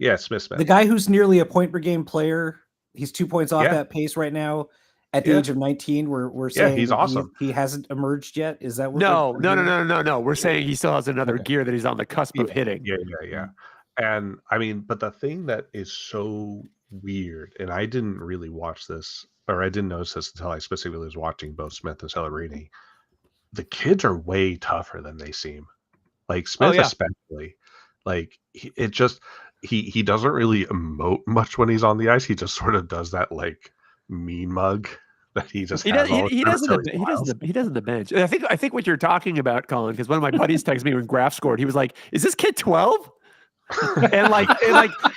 Speaker 2: Yeah, Smith.
Speaker 3: The guy who's nearly a point per game player. He's 2 points off that pace right now. At the age of 19, we're saying
Speaker 2: he's awesome.
Speaker 3: He hasn't emerged yet. Is that what?
Speaker 1: No. We're saying he still has another gear that he's on the cusp of hitting.
Speaker 2: Yeah. And I mean, but the thing that is so weird, and I didn't really watch this, or I didn't notice this until I specifically was watching both Smith and Celebrini. The kids are way tougher than they seem. Like Smith, especially. Like he doesn't really emote much when he's on the ice. He just sort of does that like mean mug that he just he does
Speaker 1: the bench. I think what you're talking about, Colin, because one of my buddies texted me when Graf scored. He was like, "Is this kid 12?" and like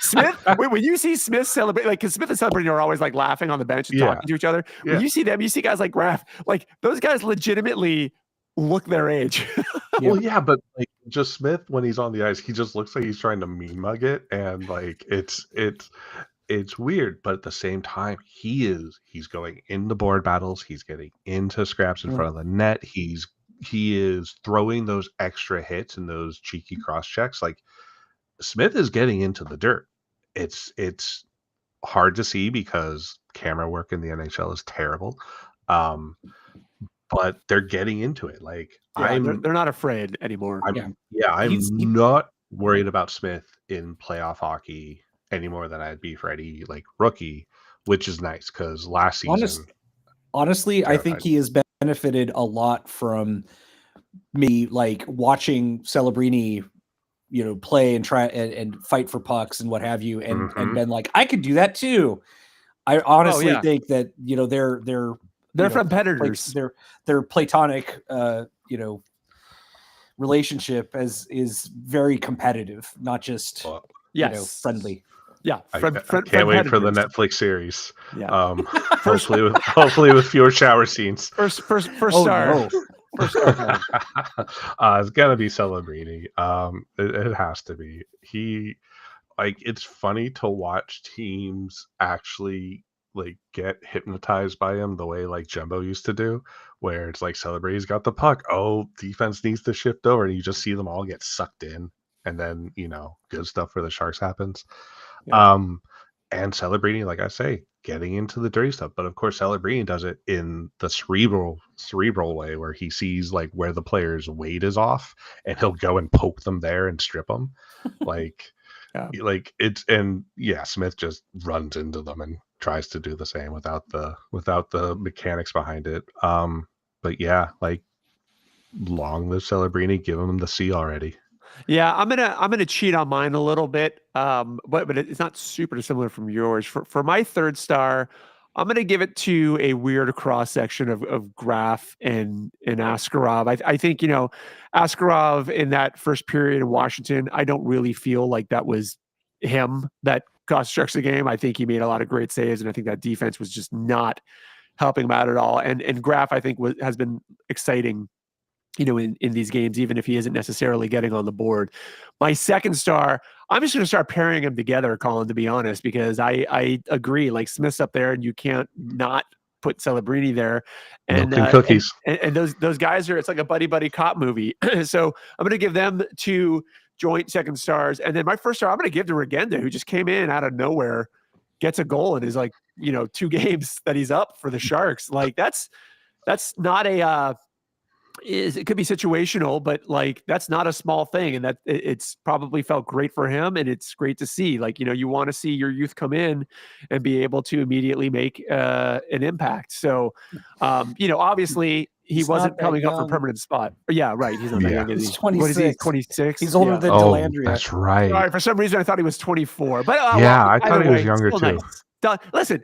Speaker 1: Smith, when you see Smith celebrate, like, because Smith and Celebrini are always like laughing on the bench and talking to each other. When you see them, you see guys like Graf, like those guys legitimately look their age.
Speaker 2: Well, yeah, but like just Smith, when he's on the ice, he just looks like he's trying to mean mug it, and like it's weird, but at the same time, he's going into board battles, he's getting into scraps in front of the net, he is throwing those extra hits and those cheeky cross checks. Like Smith is getting into the dirt. It's hard to see because camera work in the NHL is terrible. But they're getting into it. Like
Speaker 1: they're not afraid anymore.
Speaker 2: I'm not worried about Smith in playoff hockey any more than I'd be for any like rookie, which is nice because last season.
Speaker 3: Honestly, I think he has benefited a lot from me like watching Celebrini, you know, play and try and fight for pucks and what have you, and been like, I could do that too. I honestly think that, you know, they're
Speaker 1: competitors.
Speaker 3: Their platonic relationship is very competitive, not just friendly.
Speaker 2: Yeah, can't wait for the Netflix series.
Speaker 1: Yeah,
Speaker 2: hopefully with fewer shower scenes.
Speaker 1: First star.
Speaker 3: No.
Speaker 2: It's gotta be Celebrini. It has to be. It's funny to watch teams actually like get hypnotized by him the way like Jumbo used to do, where it's like Celebrity's got the puck. Oh, defense needs to shift over, and you just see them all get sucked in, and then good stuff for the Sharks happens. Yeah. And Celebrini, like I say, getting into the dirty stuff. But of course, Celebrini does it in the cerebral way, where he sees like where the player's weight is off, and he'll go and poke them there and strip them. Smith just runs into them and tries to do the same without the mechanics behind it. But yeah, like long live Celebrini, give him the C already.
Speaker 1: Yeah, I'm gonna cheat on mine a little bit, but it's not super dissimilar from yours. For my third star, I'm gonna give it to a weird cross section of Graf and Askarov. I think Askarov in that first period in Washington, I don't really feel like that was him that cost Sharks the game. I think he made a lot of great saves, and I think that defense was just not helping him out at all. And Graf, I think, has been exciting in these games, even if he isn't necessarily getting on the board. My second star, I'm just going to start pairing them together, Colin, to be honest, because I agree. Like Smith's up there, and you can't not put Celebrini there. And
Speaker 2: Milk and cookies.
Speaker 1: And those guys it's like a buddy cop movie. So I'm going to give them 2 joint second stars. And then my first star, I'm going to give to Regenda, who just came in out of nowhere, gets a goal, and is like, 2 games that he's up for the Sharks. Like that's not it could be situational, but like that's not a small thing, and that it's probably felt great for him, and it's great to see. Like you want to see your youth come in and be able to immediately make an impact. So, obviously he wasn't coming up for a permanent spot. Yeah, right. He's not that young.
Speaker 3: He's 26.
Speaker 1: What is he? 26.
Speaker 3: He's older than
Speaker 2: Oh,
Speaker 3: Delandria.
Speaker 2: that's right.
Speaker 1: All right. For some reason, I thought he was 24. But
Speaker 2: I thought he was younger too.
Speaker 1: Nice. Listen,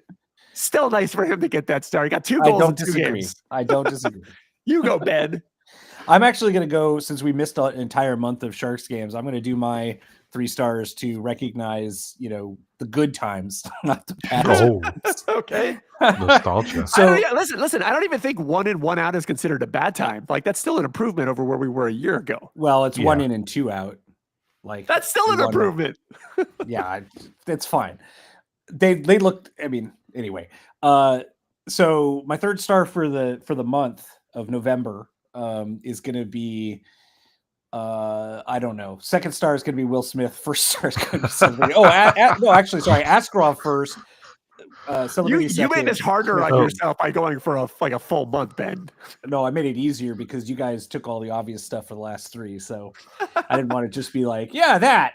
Speaker 1: still nice for him to get that star. He got 2 goals in 2 games.
Speaker 3: I don't disagree.
Speaker 1: You go, Ben.
Speaker 3: I'm actually going to go, since we missed an entire month of Sharks games, I'm going to do my 3 stars to recognize, the good times, not the bad.
Speaker 2: Oh,
Speaker 1: okay.
Speaker 2: Nostalgia.
Speaker 3: So
Speaker 1: listen, I don't even think 1 in, 1 out is considered a bad time. Like that's still an improvement over where we were a year ago.
Speaker 3: Well, it's 1 in and 2 out. Like
Speaker 1: that's still an improvement.
Speaker 3: Yeah, it's fine. They looked, anyway. So my 3rd star for the month of November is going to be I don't know. 2nd star is going to be Will Smith. 1st star is going to be Celebrini. No, actually, sorry. Askarov first.
Speaker 1: You made this harder on yourself by going for a full month, Ben.
Speaker 3: No, I made it easier because you guys took all the obvious stuff for the last 3, so I didn't want to just be like, yeah, that.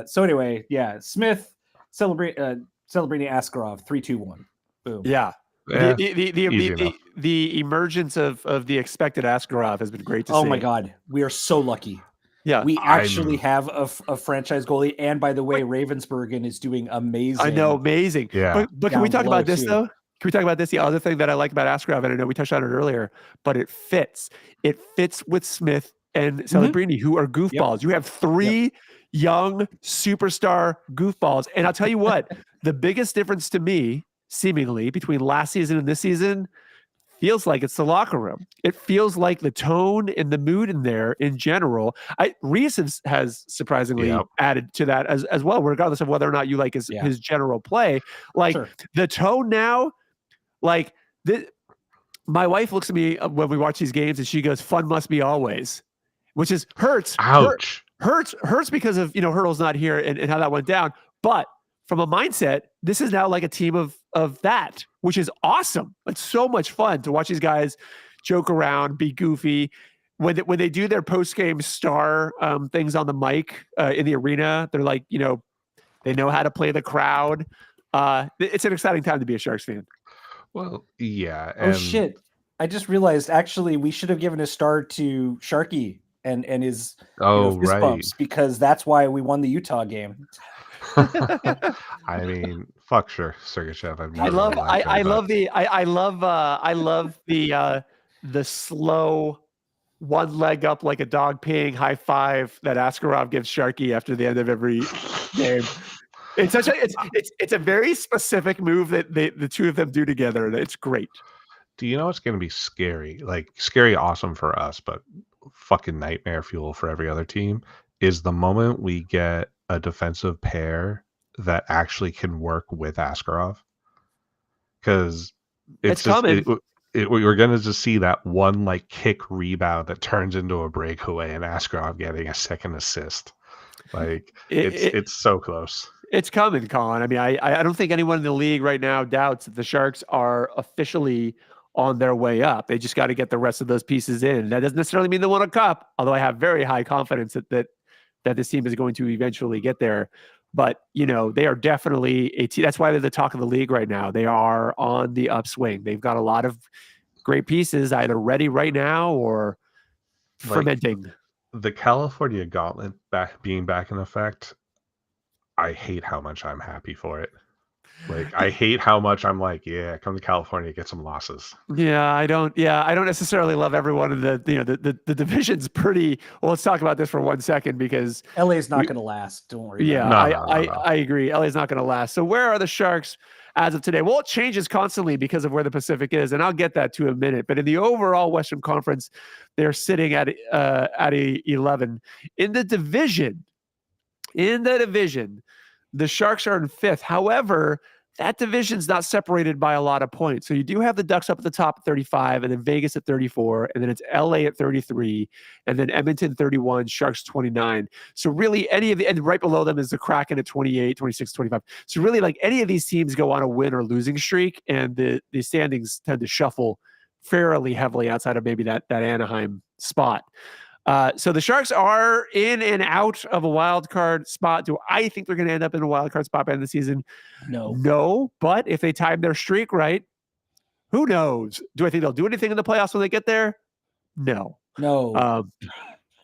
Speaker 3: So anyway, yeah, Smith, Celebrini, Askarov, 3-2-1. Boom.
Speaker 1: Yeah.
Speaker 2: Yeah,
Speaker 1: the emergence of the expected Askarov has been great to see.
Speaker 3: Oh my God, we are so lucky.
Speaker 1: Yeah,
Speaker 3: we actually have a franchise goalie, and by the way, Ravensburgen is doing amazing.
Speaker 1: I know, amazing.
Speaker 2: Yeah,
Speaker 1: but can we talk about this though? Can we talk about this? The other thing that I like about Askarov, and I know we touched on it earlier, but it fits. It fits with Smith and Celebrini, who are goofballs. Yep. You have 3 young superstar goofballs, and I'll tell you what, the biggest difference to me, seemingly, between last season and this season feels like it's the locker room. It feels like the tone and the mood in there in general. Reese has surprisingly added to that as well, regardless of whether or not you like his general play. Like the tone now, like my wife looks at me when we watch these games and she goes, "Fun must be always," which is hurts.
Speaker 2: Ouch.
Speaker 1: Hurts because of Hurdle's not here and how that went down. But from a mindset, this is now like a team of that, which is awesome. It's so much fun to watch these guys joke around, be goofy. When they do their post-game star things on the mic in the arena, they're like, they know how to play the crowd. It's an exciting time to be a Sharks fan.
Speaker 2: Well, yeah.
Speaker 3: Oh, shit. I just realized, actually, we should have given a star to Sharky and his fist bumps, because that's why we won the Utah game.
Speaker 2: I mean, fuck sure, Sergachev.
Speaker 1: I love the slow 1 leg up like a dog peeing high five that Askarov gives Sharky after the end of every game. It's a very specific move that the 2 of them do together, and it's great.
Speaker 2: Do you know it's going to be scary? Like scary, awesome for us, but fucking nightmare fuel for every other team. Is the moment we get a defensive pair that actually can work with Askarov, because it's coming. We're going to just see that 1 like kick rebound that turns into a breakaway and Askarov getting a 2nd assist. Like it's so close.
Speaker 1: It's coming, Colin. I mean, I don't think anyone in the league right now doubts that the Sharks are officially on their way up. They just got to get the rest of those pieces in. That doesn't necessarily mean they won a cup, although I have very high confidence that this team is going to eventually get there. But, they are definitely a team. That's why they're the talk of the league right now. They are on the upswing. They've got a lot of great pieces either ready right now or fermenting.
Speaker 2: The California Gauntlet being back in effect, I hate how much I'm happy for it. Like, I hate how much I'm like, yeah, come to California, get some losses.
Speaker 1: Yeah, I don't necessarily love everyone in the division's pretty. Well, let's talk about this for 1 second, because
Speaker 3: LA's not going to last. Don't worry.
Speaker 1: Yeah, I agree. LA's not going to last. So where are the Sharks as of today. Well, it changes constantly because of where the Pacific is, and I'll get that to in a minute. But in the overall Western Conference, they're sitting at 11. In the division, the Sharks are in 5th. However, that division's not separated by a lot of points. So you do have the Ducks up at the top at 35, and then Vegas at 34, and then it's LA at 33, and then Edmonton 31, Sharks 29. So really and right below them is the Kraken at 28, 26, 25. So really like any of these teams go on a win or losing streak, and the standings tend to shuffle fairly heavily outside of maybe that Anaheim spot. So the Sharks are in and out of a wild card spot. Do I think they're going to end up in a wild card spot by the end of the season? No. But if they time their streak right, who knows? Do I think they'll do anything in the playoffs when they get there? No.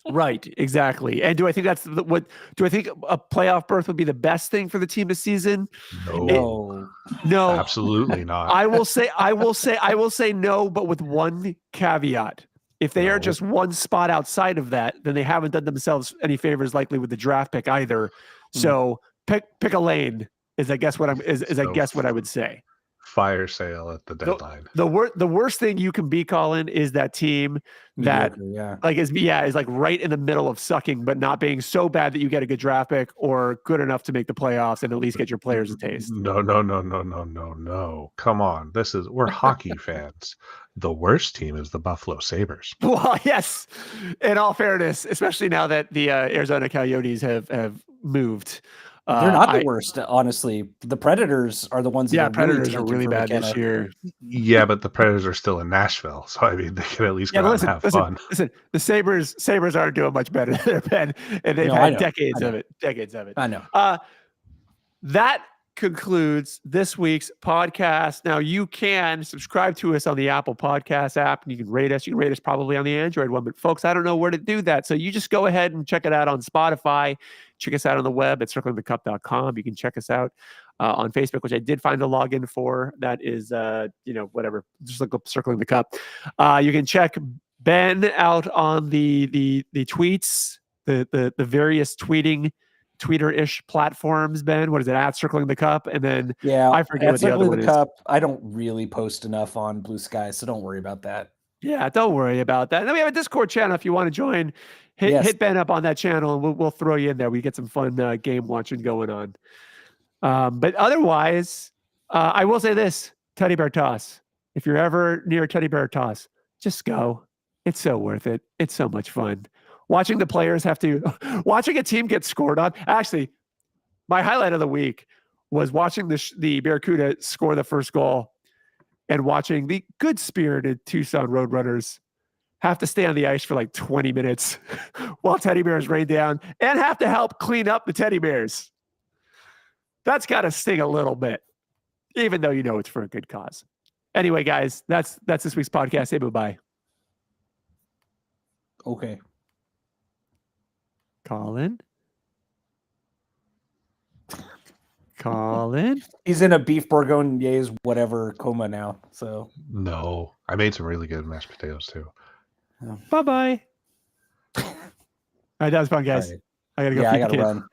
Speaker 1: Right, exactly. And do I think that's what? Do I think a playoff berth would be the best thing for the team this season?
Speaker 2: No, absolutely not.
Speaker 1: I will say no, but with one caveat. If they are just one spot outside of that, then they haven't done themselves any favors, likely with the draft pick either. So pick a lane is I guess what I would say.
Speaker 2: Fire sale at the deadline.
Speaker 1: The worst thing you can be, Colin, is that team that is like right in the middle of sucking, but not being so bad that you get a good draft pick or good enough to make the playoffs and at least get your players a taste.
Speaker 2: No. Come on. We're hockey fans. The worst team is the Buffalo Sabres.
Speaker 1: Well, yes. In all fairness, especially now that the Arizona Coyotes have moved.
Speaker 3: They're not the worst, honestly. The Predators are the ones that
Speaker 1: Predators are really bad this year.
Speaker 2: Yeah, but the Predators are still in Nashville, so I mean they can at least go out and have fun.
Speaker 1: Listen, the Sabres aren't doing much better than they've been, and they've had decades of it.
Speaker 3: I know.
Speaker 1: That concludes this week's podcast. Now you can subscribe to us on the Apple Podcast app, and you can rate us. You can rate us probably on the Android one, but folks, I don't know where to do that. So you just go ahead and check it out on Spotify. Check us out on the web at circlingthecup.com. You can check us out on Facebook, which I did find the login for. That is, whatever. Just look up Circling the Cup. You can check Ben out on the tweets, the various Twitter-ish platforms, Ben. What is it? At Circling the Cup. And then I forget what the other one is. Cup,
Speaker 3: I don't really post enough on Blue Sky, so don't worry about that.
Speaker 1: Yeah, don't worry about that. And then we have a Discord channel if you want to join. Hit Ben up on that channel, and we'll throw you in there. We get some fun game watching going on. But otherwise, I will say this: Teddy Bear Toss. If you're ever near Teddy Bear Toss, just go. It's so worth it. It's so much fun. Watching the players watching a team get scored on. Actually, my highlight of the week was watching the Barracuda score the first goal and watching the good-spirited Tucson Roadrunners have to stay on the ice for like 20 minutes while teddy bears rain down and have to help clean up the teddy bears. That's got to sting a little bit, even though you know it's for a good cause. Anyway, guys, that's this week's podcast. Say bye-bye.
Speaker 3: Okay.
Speaker 1: Colin? He's
Speaker 3: in a beef bourguignon whatever coma now. So
Speaker 2: no, I made some really good mashed potatoes too.
Speaker 1: Bye-bye. All right, that was fun, guys.
Speaker 3: Right.
Speaker 1: I gotta go.
Speaker 3: I gotta run.